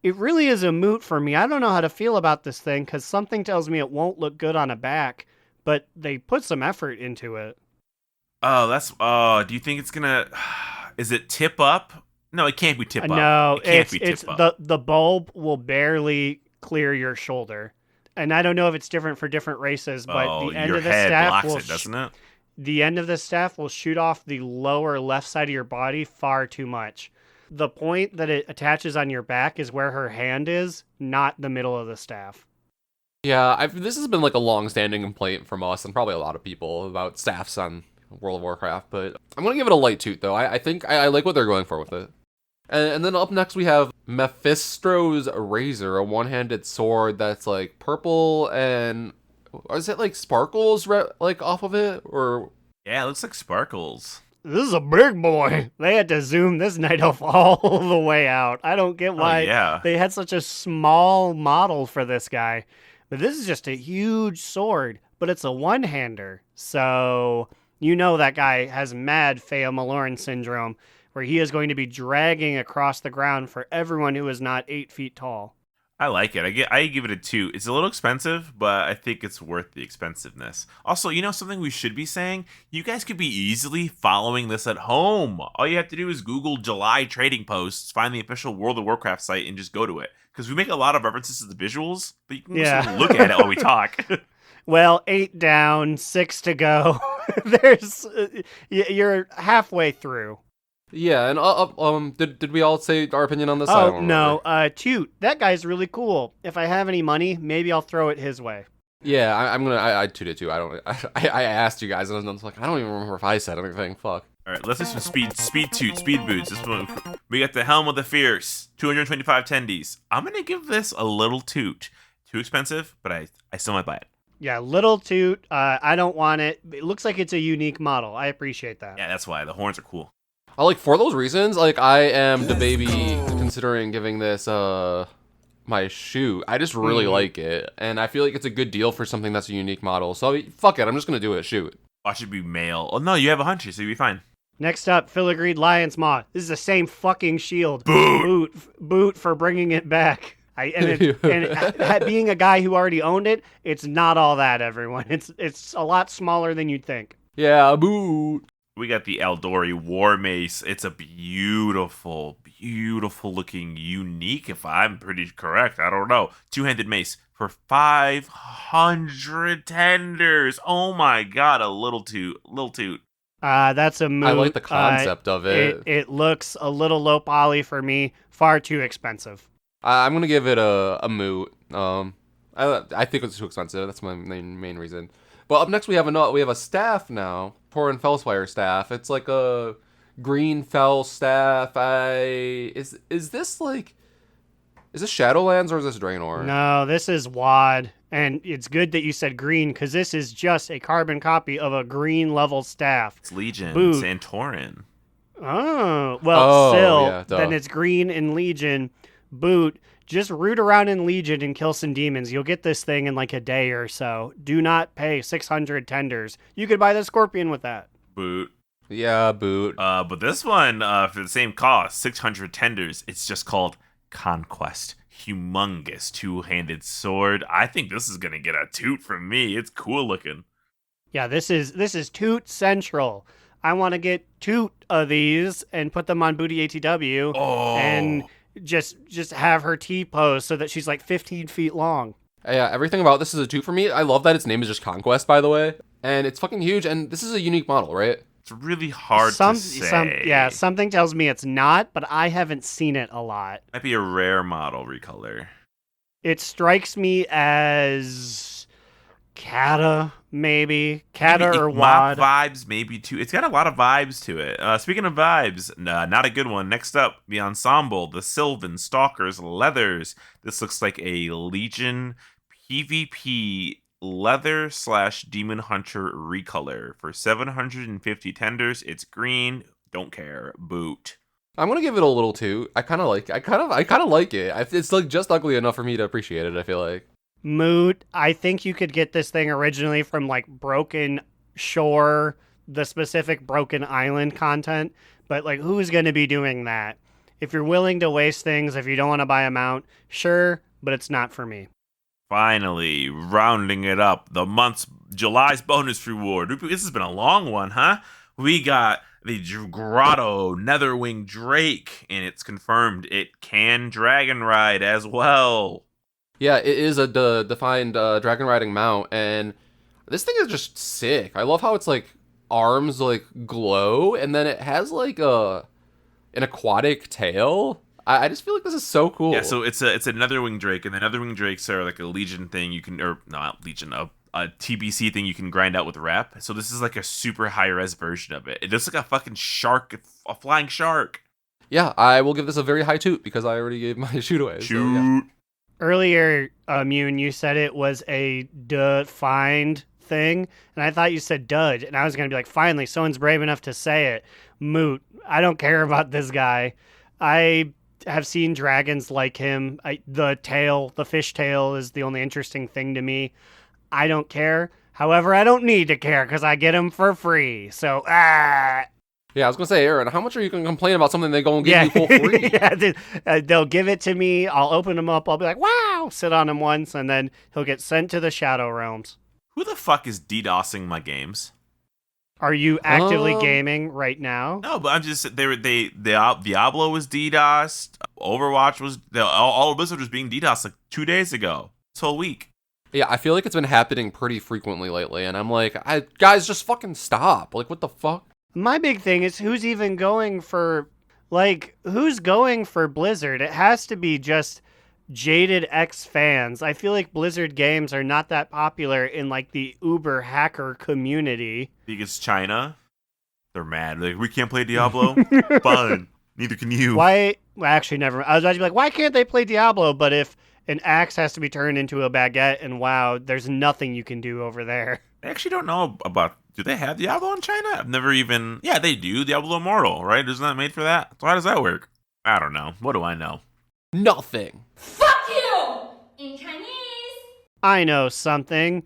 It really is a moot for me. I don't know how to feel about this thing because something tells me it won't look good on a back, but they put some effort into it. Oh, do you think it's gonna? Is it tip up? No, it can't be tip up. No, it can't be tip up. the bulb will barely clear your shoulder, and I don't know if it's different for different races, but the end your of the head staff blocks will it, doesn't it? the end of the staff will shoot off the lower left side of your body far too much. The point that it attaches on your back is where her hand is, not the middle of the staff. Yeah, this has been like a long-standing complaint from us and probably a lot of people about staffs on World of Warcraft, but I'm going to give it a light toot, though. I think I like what they're going for with it. And then up next we have Mephistro's Razor, a one-handed sword that's like purple and... Is it like sparkles like off of it? Or Yeah, it looks like sparkles. This is a big boy. They had to zoom this night elf all the way out. I don't get why they had such a small model for this guy. But this is just a huge sword, but it's a one-hander. So you know that guy has mad Fea syndrome, where he is going to be dragging across the ground for everyone who is not 8 feet tall. I like it. I give it a 2. It's a little expensive, but I think it's worth the expensiveness. Also, you know something we should be saying? You guys could be easily following this at home. All you have to do is Google July trading posts, find the official World of Warcraft site, and just go to it. Because we make a lot of references to the visuals, but you can just look at it while we talk. Well, 8 down, 6 to go. You're halfway through. yeah, and did we all say our opinion on this? I Oh, don't no. remember. Toot, that guy's really cool. If I have any money, maybe I'll throw it his way. Yeah, I toot it too. I asked you guys, and I was like, I don't even remember if I said anything. Fuck. All right, let's do some speed boots. This one, we got the Helm of the Fierce, 225 tendies. I'm gonna give this a little toot. Too expensive, but I still might buy it. Yeah, little toot. I don't want it. It looks like it's a unique model. I appreciate that. Yeah, that's why the horns are cool. For those reasons, I am the baby considering giving this my shoe. I just really like it, and I feel like it's a good deal for something that's a unique model. So fuck it, I'm just gonna do it. Shoot. Watch it be male. Oh no, you have a hunter, so you'll be fine. Next up, Filigreed Lion's Maw. This is the same fucking shield. Boot for bringing it back. Being a guy who already owned it, it's not all that, everyone. It's a lot smaller than you'd think. Yeah, boot. We got the Eldori War Mace. It's a beautiful, beautiful looking, unique, if I'm pretty correct, I don't know, two-handed mace for 500 tenders. Oh my god, a little toot. That's a moot. I like the concept of it. It looks a little low poly for me. Far too expensive. I'm gonna give it a moot. I think it's too expensive. That's my main reason. But up next we have a staff now. Torin Fellspire staff. It's like a green fell staff. Is this Shadowlands or is this Draenor? No, this is WAD. And it's good that you said green, because this is just a carbon copy of a green level staff. It's Legion, Boot. Santorin. Oh, well, still, yeah, then it's green in Legion. Boot, just root around in Legion and kill some demons. You'll get this thing in like a day or so. Do not pay 600 tenders. You could buy the Scorpion with that. Boot. Yeah, boot. But this one, for the same cost, 600 tenders, it's just called Conquest. Humongous two-handed sword. I think this is gonna get a toot from me. It's cool looking. Yeah, this is Toot Central. I want to get toot of these and put them on Booty ATW and just have her T-pose so that she's like 15 feet long. Yeah, everything about this is a toot for me. I love that its name is just Conquest, by the way. And it's fucking huge, and this is a unique model, right? It's really hard to say. Something tells me it's not, but I haven't seen it a lot. Might be a rare model recolor. It strikes me as Kata, maybe. Kata or WAD. Vibes, maybe too. It's got a lot of vibes to it. Speaking of vibes, not a good one. Next up, the Ensemble, the Sylvan, Stalkers, Leathers. This looks like a Legion PvP Leather/Demon Hunter recolor for 750 tenders. It's green. Don't care. Boot. I'm gonna give it a little toot. I kind of like it. It's like just ugly enough for me to appreciate it. I feel like. Moot, I think you could get this thing originally from like Broken Shore, the specific Broken Island content, but like who's going to be doing that? If you're willing to waste things, if you don't want to buy them out, sure, but it's not for me. Finally, rounding it up, the month's July's bonus reward. This has been a long one, huh? We got the Grotto Netherwing Drake, and it's confirmed it can dragon ride as well. Yeah, it is a defined dragon riding mount, and this thing is just sick. I love how it's like arms like glow, and then it has like an aquatic tail. I just feel like this is so cool. Yeah, so it's a Netherwing Drake, and the Netherwing Drakes are like a Legion thing you can, or not Legion, a TBC thing you can grind out with rep. So this is like a super high res version of it. It looks like a fucking shark, a flying shark. Yeah, I will give this a very high toot because I already gave my shoot away. Shoot. So, yeah. Earlier, Mune, you said it was a defined thing, and I thought you said dud, and I was going to be like, finally, someone's brave enough to say it. Moot. I don't care about this guy. I have seen dragons like him. The fish tail is the only interesting thing to me. I don't care. However, I don't need to care because I get them for free. So, Yeah, I was going to say, Aaron, how much are you going to complain about something they're going to give you for free? Yeah, they'll give it to me. I'll open them up. I'll be like, wow, sit on him once, and then he'll get sent to the Shadow Realms. Who the fuck is DDoSing my games? Are you actively gaming right now? No, but I'm just Diablo was DDoSed. Overwatch was all of Blizzard was being DDoSed like 2 days ago. This whole week. Yeah, I feel like it's been happening pretty frequently lately, and I'm like, guys, just fucking stop. Like, what the fuck? My big thing is who's even going for, who's going for Blizzard? It has to be just jaded ex-fans. I feel like Blizzard games are not that popular in, the Uber hacker community. Because China, they're mad. Like, we can't play Diablo? Fine. Neither can you. Why? Well, actually, never. I was about to be like, why can't they play Diablo? But if an axe has to be turned into a baguette and WoW, there's nothing you can do over there. I actually don't know about... Do they have Diablo in China? I've never even... Yeah, they do. Diablo Immortal, right? Isn't that made for that? So how does that work? I don't know. What do I know? Nothing. Fuck you! In Chinese. I know something.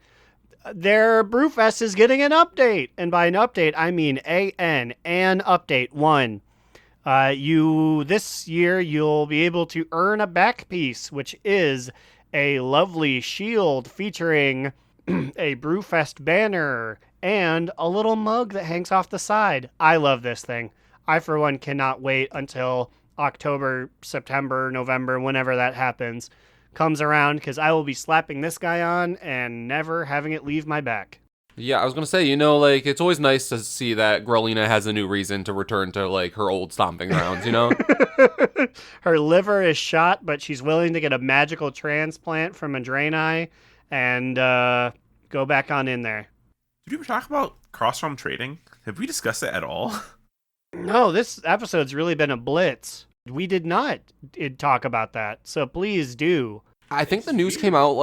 Their Brewfest is getting an update. And by an update, I mean an update 1. This year, you'll be able to earn a back piece, which is a lovely shield featuring a Brewfest banner and a little mug that hangs off the side. I love this thing. I, for one, cannot wait until October, September, November, whenever that happens, comes around, because I will be slapping this guy on and never having it leave my back. Yeah, I was going to say, it's always nice to see that Grelina has a new reason to return to, her old stomping grounds, Her liver is shot, but she's willing to get a magical transplant from a Draenei and go back on in there. Did we ever talk about cross-realm trading? Have we discussed it at all? No, this episode's really been a blitz. We did not talk about that, so please do. I think the news came out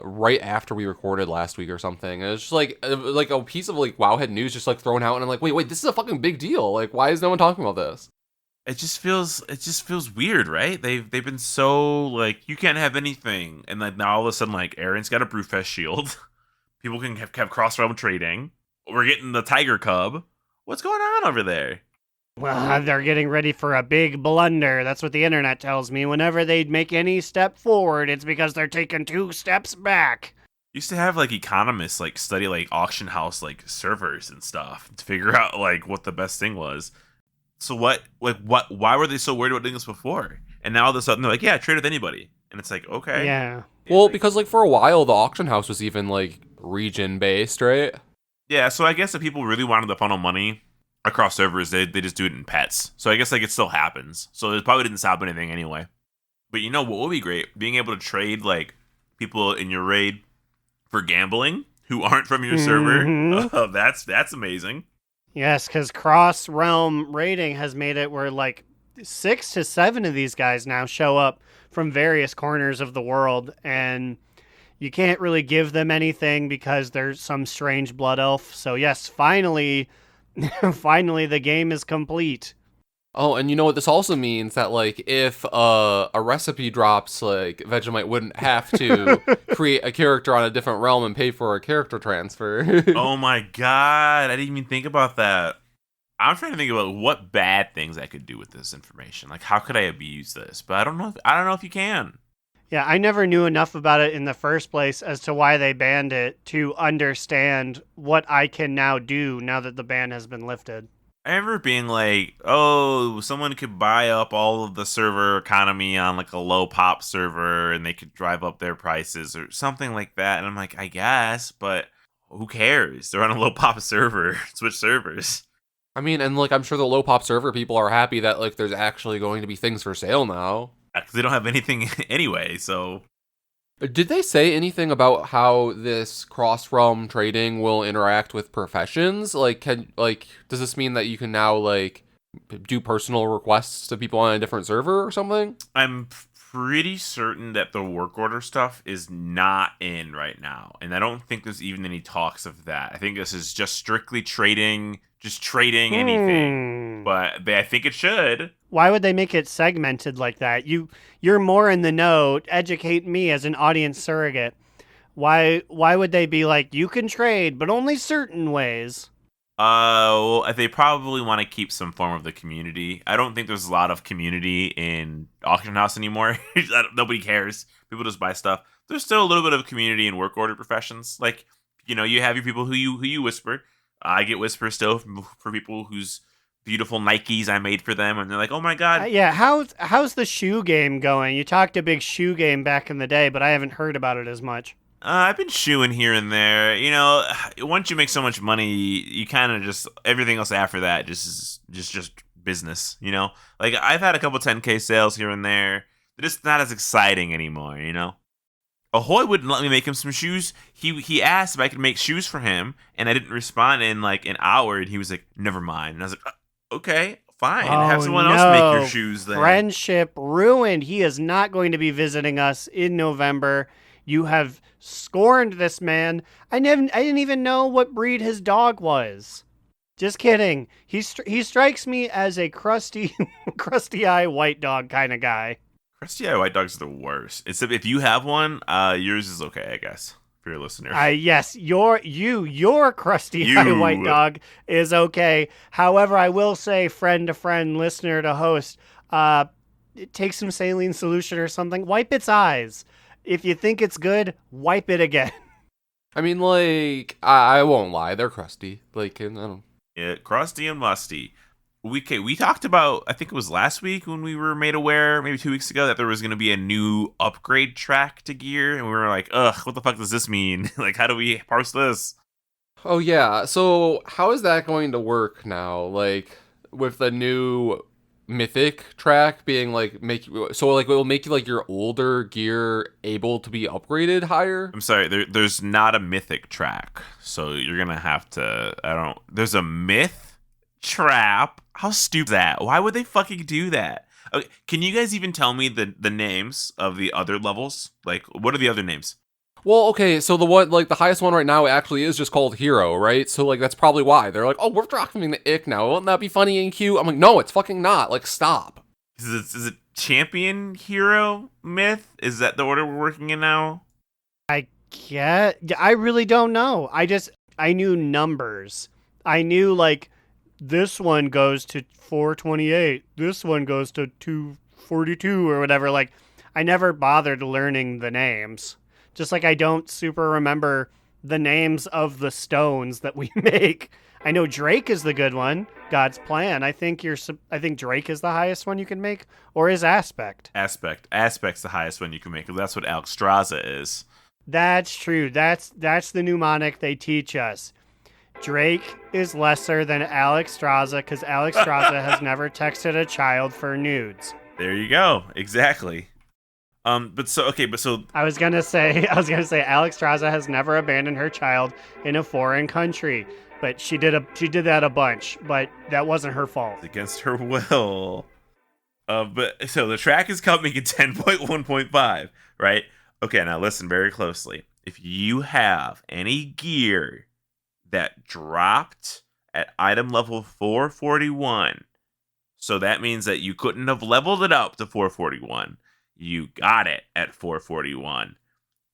right after we recorded last week or something. It was just like a piece of Wowhead news just thrown out, and I'm like, wait, this is a fucking big deal. Why is no one talking about this? It just feels weird, right? They've been so you can't have anything, and now all of a sudden Aaron's got a Brewfest shield. People can have cross-realm trading. We're getting the Tiger Cub. What's going on over there? Well, they're getting ready for a big blunder. That's what the internet tells me. Whenever they make any step forward, it's because they're taking 2 steps back. Used to have economists study auction house servers and stuff to figure out what the best thing was. So what why were they so worried about doing this before? And now all of a sudden they're yeah, trade with anybody. And it's okay. Yeah. Well, because for a while the auction house was even region based, right? Yeah, so I guess if people really wanted to funnel money across servers, they just do it in pets. So I guess it still happens. So it probably didn't stop anything anyway. But what would be great? Being able to trade people in your raid for gambling who aren't from your server. That's amazing. Yes, because cross-realm raiding has made it where 6 to 7 of these guys now show up from various corners of the world, and you can't really give them anything because there's some strange blood elf. So yes, finally the game is complete. Oh, and you know what this also means? That, like, if a recipe drops, like, Vegemite wouldn't have to create a character on a different realm and pay for a character transfer. Oh my god, I didn't even think about that. I'm trying to think about what bad things I could do with this information. Like, how could I abuse this? But I don't know if you can. Yeah, I never knew enough about it in the first place as to why they banned it to understand what I can now do now that the ban has been lifted. I remember being like, oh, someone could buy up all of the server economy on like a low pop server and they could drive up their prices or something like that. And I'm like, I guess, but who cares? They're on a low pop server. Switch servers. I mean, and, like, I'm sure the low pop server people are happy that, like, there's actually going to be things for sale now. Because they don't have anything anyway, so. Did they say anything about how this cross-realm trading will interact with professions? Like, does this mean that you can now, like, do personal requests to people on a different server or something? I'm pretty certain that the work order stuff is not in right now. And I don't think there's even any talks of that. I think this is just strictly trading, anything. But I think it should. Why would they make it segmented like that? You're more in the know. Educate me as an audience surrogate. Why would they be like, you can trade, but only certain ways? Well, they probably want to keep some form of the community. I don't think there's a lot of community in Auction House anymore. Nobody cares. People just buy stuff. There's still a little bit of community in work order professions. Like, you know, you have your people who you whisper. I get whispers still for people whose beautiful Nikes I made for them, and they're like, "Oh my god!" Yeah, how's the shoe game going? You talked a big shoe game back in the day, but I haven't heard about it as much. I've been shoeing here and there. You know, once you make so much money, you kind of just everything else after that just business. You know, like I've had a couple 10K sales here and there. They're just not as exciting anymore. You know. Ahoy wouldn't let me make him some shoes. He asked if I could make shoes for him, and I didn't respond in like an hour, and he was like, never mind. And I was like, okay, fine. Have someone else make your shoes then. Friendship ruined. He is not going to be visiting us in November. You have scorned this man. I didn't even know what breed his dog was. Just kidding. He strikes me as a crusty eye white dog kind of guy. Crusty eye white dogs are the worst. Except if you have one, yours is okay, I guess, for your listener. Yes, your crusty eye white dog is okay. However, I will say, friend to friend, listener to host, take some saline solution or something. Wipe its eyes. If you think it's good, wipe it again. I mean, like, I won't lie, they're crusty. Like, I don't. Yeah, crusty and musty. We talked about, I think it was last week when we were made aware, maybe 2 weeks ago, that there was going to be a new upgrade track to gear, and we were like, ugh, what the fuck does this mean? Like, how do we parse this? Oh yeah, so how is that going to work now? Like, with the new mythic track being like it will make you like your older gear able to be upgraded higher? I'm sorry, there's not a mythic track, so you're gonna have to. There's a myth trap. How stupid is that? Why would they fucking do that? Okay, can you guys even tell me the names of the other levels? Like, what are the other names? Well, okay, so the one, like, the highest one right now actually is just called Hero, right? So, like, that's probably why. They're like, oh, we're dropping the ick now. Wouldn't that be funny and cute? I'm like, no, it's fucking not. Like, stop. Is it champion hero myth? Is that the order we're working in now? I really don't know. I knew numbers. I knew, like, this one goes to 428. This one goes to 242 or whatever. Like, I never bothered learning the names. Just like I don't super remember the names of the stones that we make. I know Drake is the good one. God's plan. I think Drake is the highest one you can make, or is Aspect? Aspect's the highest one you can make. That's what Alexstrasza is. That's true. That's the mnemonic they teach us. Drake is lesser than Alexstrasza because Alexstrasza has never texted a child for nudes. There you go. Exactly. So I was gonna say Alexstrasza has never abandoned her child in a foreign country, but she did that a bunch, but that wasn't her fault. Against her will. But so the track is coming in 10.1.5, right? Okay, now listen very closely. If you have any gear that dropped at item level 441 So that means that you couldn't have leveled it up to 441. You got it at 441.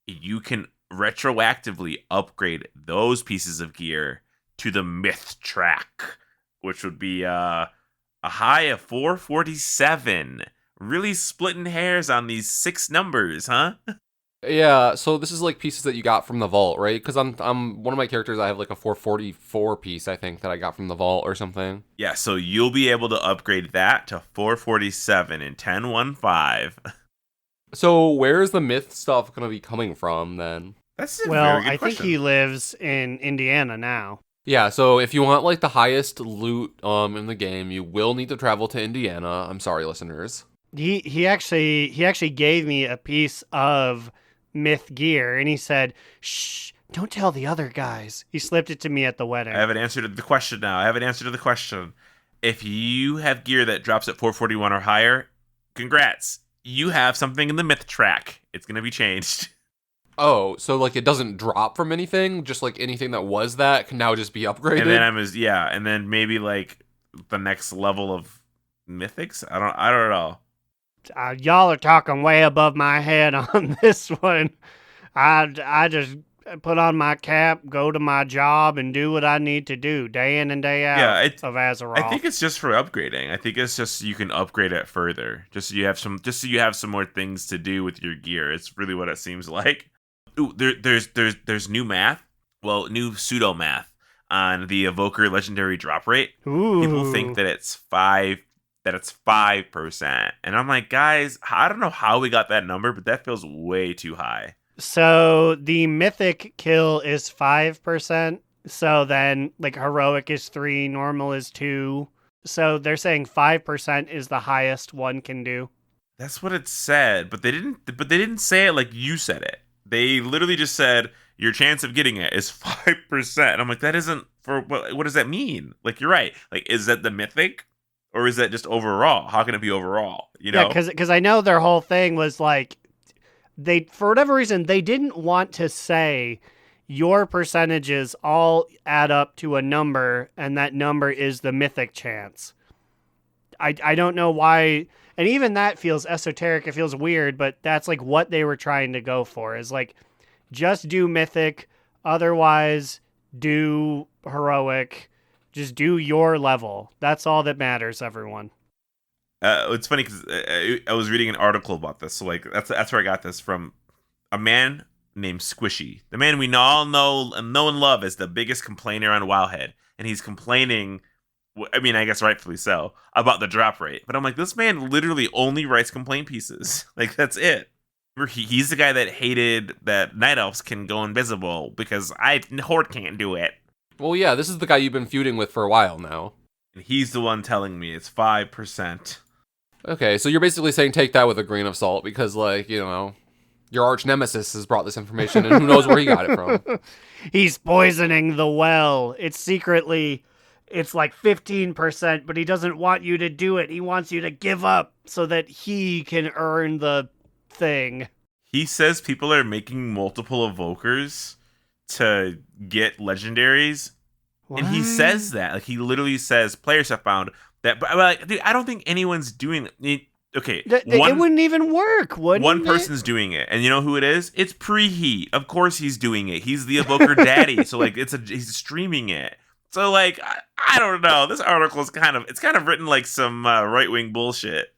You can retroactively upgrade those pieces of gear to the myth track, which would be a high of 447. Really splitting hairs on these 6 numbers, huh? Yeah, so this is like pieces that you got from the vault, right? Because I'm one of my characters, I have like a 444 piece, I think, that I got from the vault or something. Yeah, so you'll be able to upgrade that to 447 in 10.15. So where's the myth stuff going to be coming from then? That's a Well, very good I question. think he lives in Indiana now. Yeah, so if you want like the highest loot in the game, you will need to travel to Indiana. I'm sorry, listeners. He actually gave me a piece of myth gear, and he said, "Shh, don't tell the other guys." He slipped it to me at the wedding. I have an answer to the question now. If you have gear that drops at 441 or higher, congrats. You have something in the myth track. It's going to be changed. Oh, so like it doesn't drop from anything, just like anything that was that can now just be upgraded. And then maybe like the next level of mythics. I don't know. Y'all are talking way above my head on this one. I just put on my cap, go to my job, and do what I need to do day in and day out of Azeroth. I think it's just for upgrading. I think it's just you can upgrade it further. Just so you have some more things to do with your gear. It's really what it seems like. Ooh, there's new math. Well, new pseudo math on the Evoker legendary drop rate. Ooh. People think that it's 5%. And I'm like, guys, I don't know how we got that number, but that feels way too high. So the mythic kill is 5%. So then like heroic is 3, normal is 2. So they're saying 5% is the highest one can do. That's what it said, but they didn't say it like you said it. They literally just said your chance of getting it is 5%. And I'm like, that isn't for what does that mean? Like, you're right. Like, is that the mythic or is that just overall? How can it be overall? You know? Yeah, because I know their whole thing was like, they, for whatever reason, they didn't want to say your percentages all add up to a number, and that number is the mythic chance. I don't know why, and even that feels esoteric. It feels weird, but that's like what they were trying to go for, is like, just do mythic, otherwise do heroic, just do your level. That's all that matters, everyone. It's funny because I was reading an article about this. So like that's where I got this from. A man named Squishy, the man we all know and love as the biggest complainer on Wowhead, and he's complaining. I mean, I guess rightfully so, about the drop rate. But I'm like, this man literally only writes complaint pieces. Like, that's it. He's the guy that hated that night elves can go invisible because Horde can't do it. Well, yeah, this is the guy you've been feuding with for a while now. And he's the one telling me it's 5%. Okay, so you're basically saying take that with a grain of salt because, like, you know, your arch nemesis has brought this information and who knows where he got it from. He's poisoning the well. It's like 15%, but he doesn't want you to do it. He wants you to give up so that he can earn the thing. He says people are making multiple evokers to get legendaries. What? And he says that. Like, he literally says players have found that. But like, dude, I don't think anyone's doing it. Okay. It wouldn't even work, wouldn't One it? person's doing it. And you know who it is? It's Preheat. Of course he's doing it. He's the evoker daddy. So like he's streaming it. So, like, I don't know. This article is kind of written like some right-wing bullshit.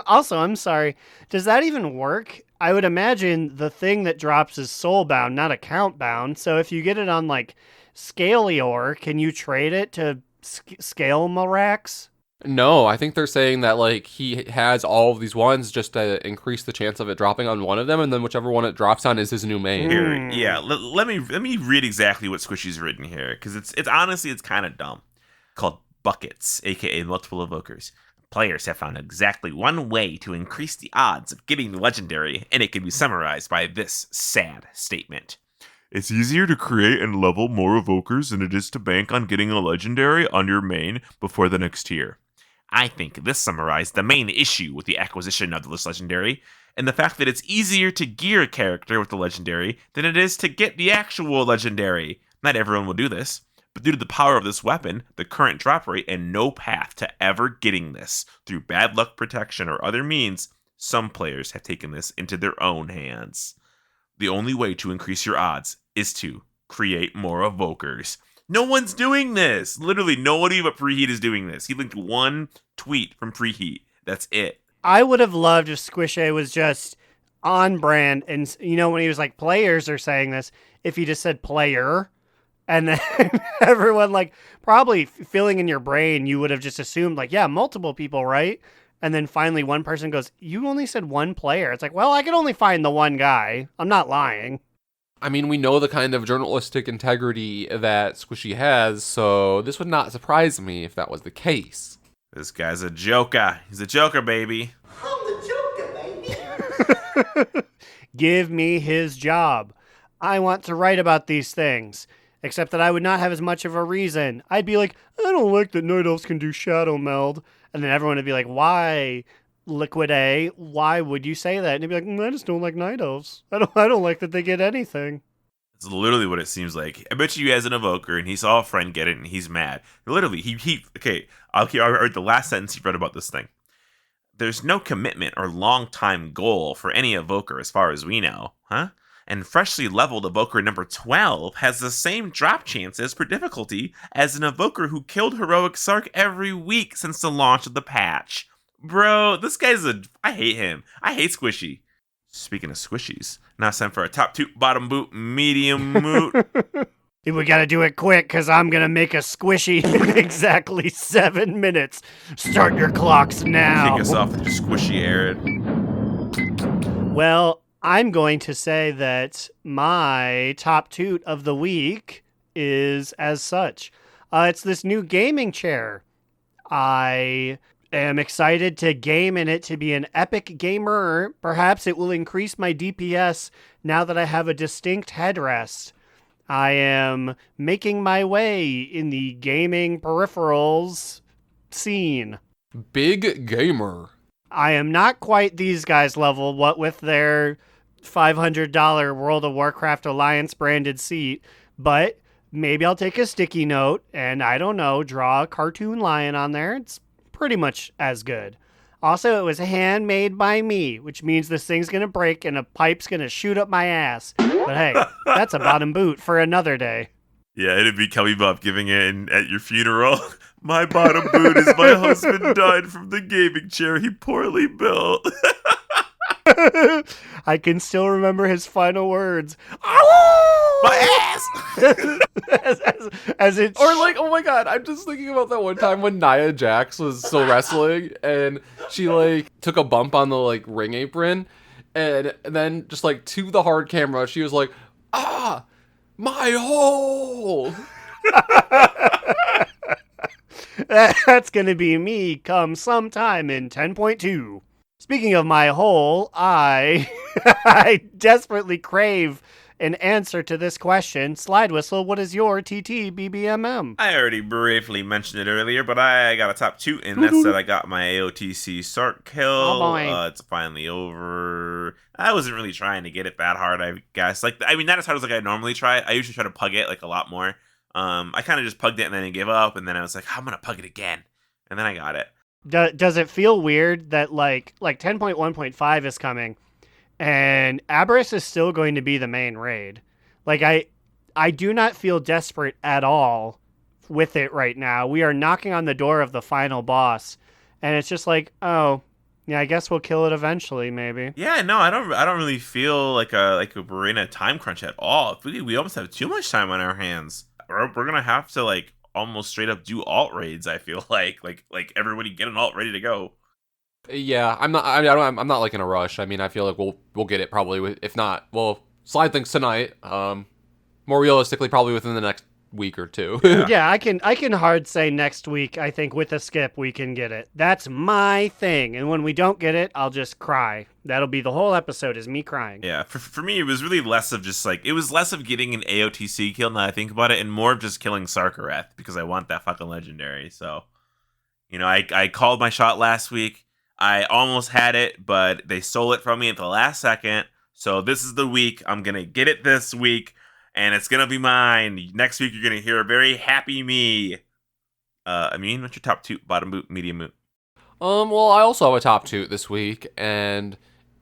Also, I'm sorry. Does that even work? I would imagine the thing that drops is soul-bound, not account-bound. So if you get it on, like, Scalior, can you trade it to Scale Marax? No, I think they're saying that, like, he has all of these ones just to increase the chance of it dropping on one of them, and then whichever one it drops on is his new main. Here, yeah. Let me read exactly what Squishy's written here, because it's honestly kind of dumb. Called buckets, aka multiple evokers. Players have found exactly one way to increase the odds of getting the legendary, and it can be summarized by this sad statement. It's easier to create and level more evokers than it is to bank on getting a legendary on your main before the next tier. I think this summarized the main issue with the acquisition of this legendary, and the fact that it's easier to gear a character with the legendary than it is to get the actual legendary. Not everyone will do this, But due to the power of this weapon, the current drop rate, and no path to ever getting this through bad luck protection or other means, some players have taken this into their own hands. The only way to increase your odds is to create more Evokers. No one's doing this. Literally, nobody but Preheat is doing this. He linked one tweet from Preheat. That's it. I would have loved if Squishy was just on brand, and when he was like, players are saying this, if he just said player, and then everyone probably filling in your brain, you would have just assumed multiple people, right? And then finally one person goes, you only said one player. It's like, well, I can only find the one guy. I'm not lying. I mean, we know the kind of journalistic integrity that Squishy has, so this would not surprise me if that was the case. This guy's a joker. He's a joker, baby. I'm the Joker, baby. Give me his job. I want to write about these things. Except that I would not have as much of a reason. I'd be like, I don't like that Night Elves can do shadow meld. And then everyone would be like, why, Liquid A? Why would you say that? And he'd be like, I just don't like Night Elves. I don't like that they get anything. It's literally what it seems like. I bet you has an Evoker, and he saw a friend get it, and he's mad. Literally, I'll read the last sentence he read about this thing. There's no commitment or long-time goal for any Evoker as far as we know, huh? And freshly leveled Evoker number 12 has the same drop chances per difficulty as an Evoker who killed Heroic Sark every week since the launch of the patch. Bro, this guy's I hate him. I hate Squishy. Speaking of squishies, now it's time for a top toot, bottom boot, medium moot. We gotta do it quick, because I'm gonna make a Squishy in exactly 7 minutes. Start your clocks now. Kick us off with your Squishy, Aaron. Well, I'm going to say that my top toot of the week is as such. It's this new gaming chair. I am excited to game in it, to be an epic gamer. Perhaps it will increase my DPS now that I have a distinct headrest. I am making my way in the gaming peripherals scene. Big gamer. I am not quite these guys' level, what with their $500 World of Warcraft Alliance branded seat, but maybe I'll take a sticky note and, I don't know, draw a cartoon lion on there. It's pretty much as good. Also, it was handmade by me, which means this thing's going to break and a pipe's going to shoot up my ass. But hey, that's a bottom boot for another day. Yeah, it'd be Kelly Bob giving it at your funeral. My bottom boot is my husband died from the gaming chair he poorly built. I can still remember his final words. My ass! as it Or oh my god, I'm just thinking about that one time when Nia Jax was still wrestling and she took a bump on the ring apron and then just to the hard camera she was like, my hole. That's gonna be me come sometime in 10.2. Speaking of my hole, I desperately crave an answer to this question. Slidewhistle, what is your TT-BBMM? I already briefly mentioned it earlier, but I got a top toot, and that's that I got my AOTC Sark kill. Oh boy. It's finally over. I wasn't really trying to get it that hard, I guess. Not as hard as I normally try. I usually try to pug it a lot more. I kind of just pugged it and then I gave up, and then I was like, I'm gonna pug it again, and then I got it. Does it feel weird that 10.1.5 is coming and Aberrus is still going to be the main raid? I do not feel desperate at all with it right now. We are knocking on the door of the final boss and it's just oh yeah, I guess we'll kill it eventually, maybe. Yeah, no, I don't really feel like we're in a time crunch at all. We almost have too much time on our hands. We're gonna have to almost straight up do alt raids. I feel like everybody get an alt ready to go. Yeah, I'm not in a rush. I mean, I feel like we'll get it probably. If not, Slide thinks tonight. More realistically, probably within the next week or two. Yeah, I can hard say next week. I think with a skip we can get it. That's my thing. And when we don't get it, I'll just cry. That'll be the whole episode is me crying. Yeah, for me, it was really less of just it was less of getting an AOTC kill now I think about it, and more of just killing Sarkareth because I want that fucking legendary. So, I called my shot last week. I almost had it, but they stole it from me at the last second. So this is the week. I'm going to get it this week. and it's gonna be mine. Next week, you're gonna hear a very happy me. Immune, what's your top toot? Bottom boot, medium boot? Well, I also have a top toot this week, and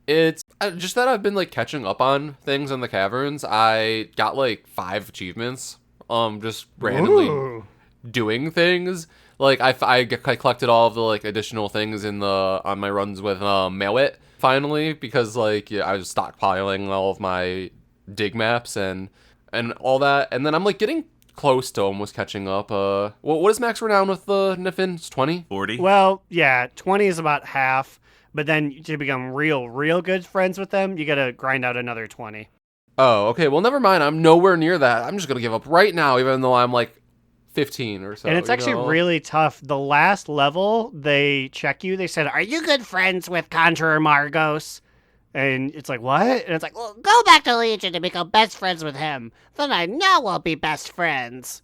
it's just that I've been like catching up on things in the caverns. I got like 5 achievements, just randomly Ooh. doing things. Like I collected all of the like additional things in the on my runs with Mawit finally, because like I was stockpiling all of my dig maps and all that, and then I'm like getting close to almost catching up. What is max renown with the Niffin? It's 20? 40? Well, yeah, 20 is about half, but then to become real good friends with them, you gotta grind out another 20. Oh, okay. Well, never mind. I'm nowhere near that. I'm just gonna give up right now, even though I'm like 15 or so. And it's actually really tough. The last level, they check you. They said, "Are you good friends with Conjurer Margos?" And it's like, what? And it's like, well, Go back to Legion to become best friends with him. Then I know we'll be best friends.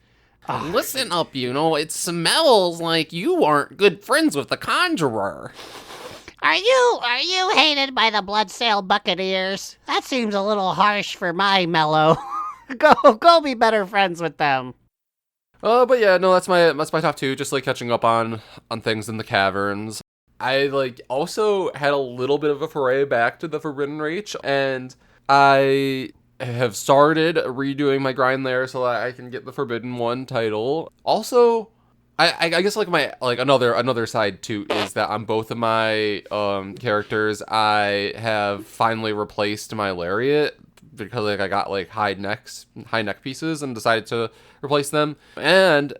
Listen up, it smells like you aren't good friends with the Conjurer. Are you hated by the Bloodsail Buccaneers? That seems a little harsh for my mellow. Go be better friends with them. But yeah, no, that's my top 2. Just like catching up on things in the caverns. I like also had a little bit of a foray back to the Forbidden Reach, and I have started redoing my grind there so that I can get the Forbidden One title. Also, I guess like my another side too is that on both of my characters I have finally replaced my lariat, because like I got like high neck pieces and decided to replace them, and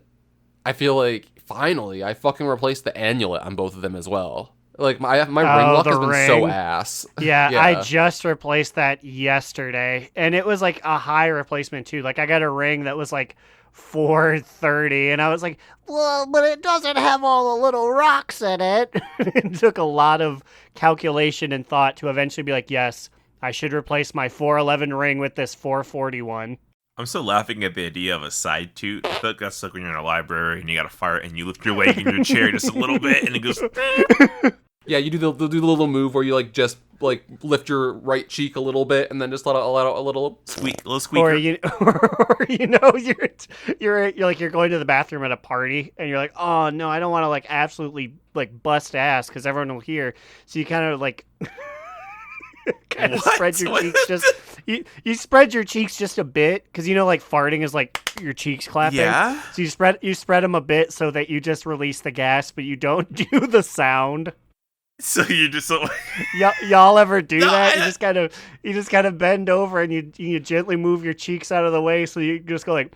I feel like finally I fucking replaced the amulet on both of them as well. Like my ring luck has been so ass. Yeah, I just replaced that yesterday, and it was like a high replacement too. Like I got a ring that was like 430, and I was like, Well, but it doesn't have all the little rocks in it. it took a lot of calculation and thought to eventually be like, yes, I should replace my 411 ring with this 441. I'm still laughing at the idea of a side toot. I feel like that's like when you're in a library and you got to fart and you lift your weight in your chair just a little bit and it goes. Yeah, you do the little move where you like just like lift your right cheek a little bit and then just let out a little Squeak, a little squeaker. Or you're going to the bathroom at a party and you're like, oh no, I don't want to like absolutely like bust ass because everyone will hear. So you kind of like spread your cheeks just you spread your cheeks just a bit because like farting is like your cheeks clapping. Yeah. So you spread them a bit so that you just release the gas, but you don't do the sound. So you just like y'all ever do that? You just kind of bend over and you gently move your cheeks out of the way so you just go like.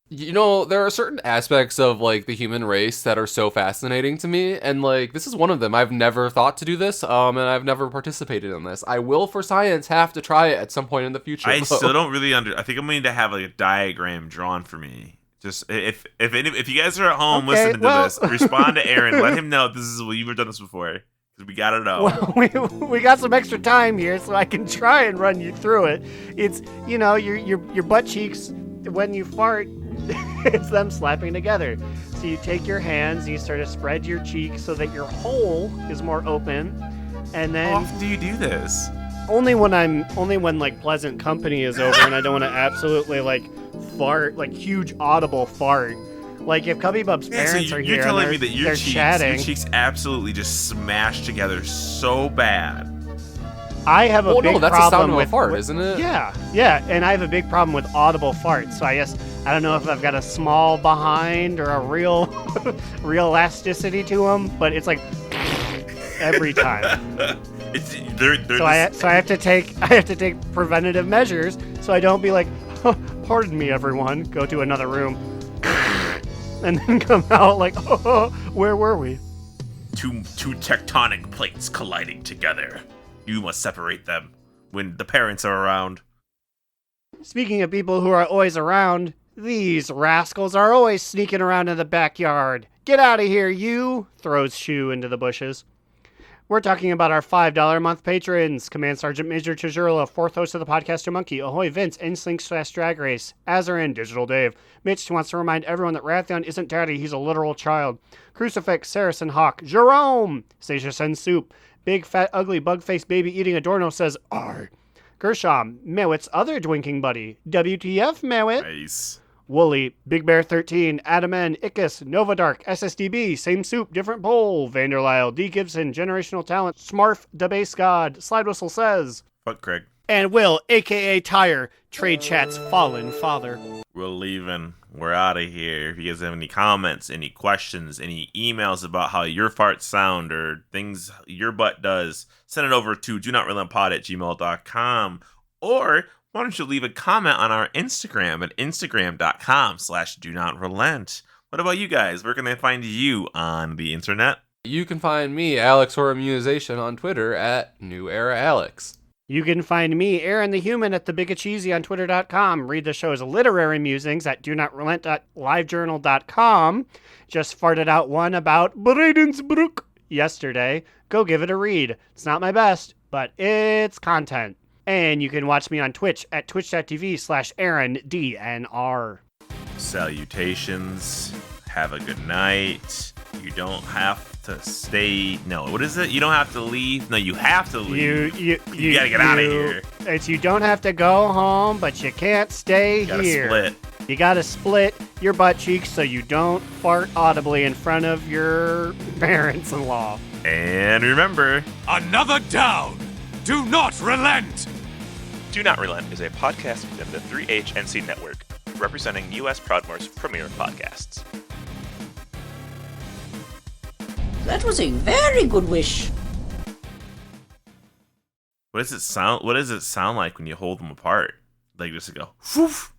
There are certain aspects of like the human race that are so fascinating to me, and like this is one of them. I've never thought to do this, and I've never participated in this. I will, for science, have to try it at some point in the future. I still don't really I think I'm going to need to have like a diagram drawn for me. Just if you guys are at home listening to this, respond to Aaron. Let him know this is you've done this before. We gotta know. Well, we got some extra time here, so I can try and run you through it. It's your butt cheeks when you fart. It's them slapping together. So you take your hands and you sort of spread your cheeks so that your hole is more open, and then How often do you do this? only when like pleasant company is over and I don't want to absolutely like fart, like huge audible fart. Like if Cubby Bub's parents are here, you're telling me that your cheeks cheeks absolutely just smash together so bad. I have a big no, that's problem the sound of with a fart, isn't it? Yeah, and I have a big problem with audible farts. So I don't know if I've got a small behind or a real elasticity to them, but it's like every time. So I have to take preventative measures so I don't be like, oh, pardon me, everyone, go to another room, and then come out like, oh, where were we? Two tectonic plates colliding together. You must separate them when the parents are around. Speaking of people who are always around, these rascals are always sneaking around in the backyard. Get out of here, you! Throws Shoe into the bushes. We're talking about our $5 a month patrons. Command Sergeant Major Chajurla, 4th host of the Podcaster Monkey, Ahoy Vince, Instinct / Drag Race, Azarin, Digital Dave, Mitch wants to remind everyone that Rathion isn't daddy, he's a literal child, Crucifix, Saracen Hawk, Jerome, Stacia Sen Soup, Big Fat Ugly Bug Faced Baby Eating Adorno says, R. Gershom, Mewit's other drinking buddy. WTF, Mewit. Nice. Wooly, Big Bear 13, Adam N, Ickis, Novadark, SSDB, Same Soup, Different Bowl, Vanderlyle, D. Gibson, Generational Talent, Smarf, The Base God, Slidewhistle Says, Fuck Craig. and Will, aka Tire, Trade Chat's Fallen Father. We're leaving. We're out of here. If you guys have any comments, any questions, any emails about how your farts sound or things your butt does, send it over to donotrelenpod@gmail.com. Or why don't you leave a comment on our Instagram at instagram.com/donotrelent. What about you guys? Where can they find you on the internet? You can find me, Alex or Immunization, on Twitter at NewEraAlex. You can find me, Aaron the Human, at thebigacheesy on twitter.com. Read the show's literary musings at donotrelent.livejournal.com. Just farted out one about Bredensbrook yesterday. Go give it a read. It's not my best, but it's content. And you can watch me on Twitch at twitch.tv/AaronDNR. Salutations. Have a good night. You don't have to stay. No, what is it? You don't have to leave. No, you have to leave. You gotta get out of here. It's you don't have to go home, but you can't stay You gotta here. split. You gotta split your butt cheeks so you don't fart audibly in front of your parents-in-law. And remember, Another down. Do not relent. Do Not Relent is a podcast within the 3HNC network, representing U.S. Proudmoore's premier podcasts. That was a very good wish. what does it sound like when you hold them apart? Like just to go, whoof.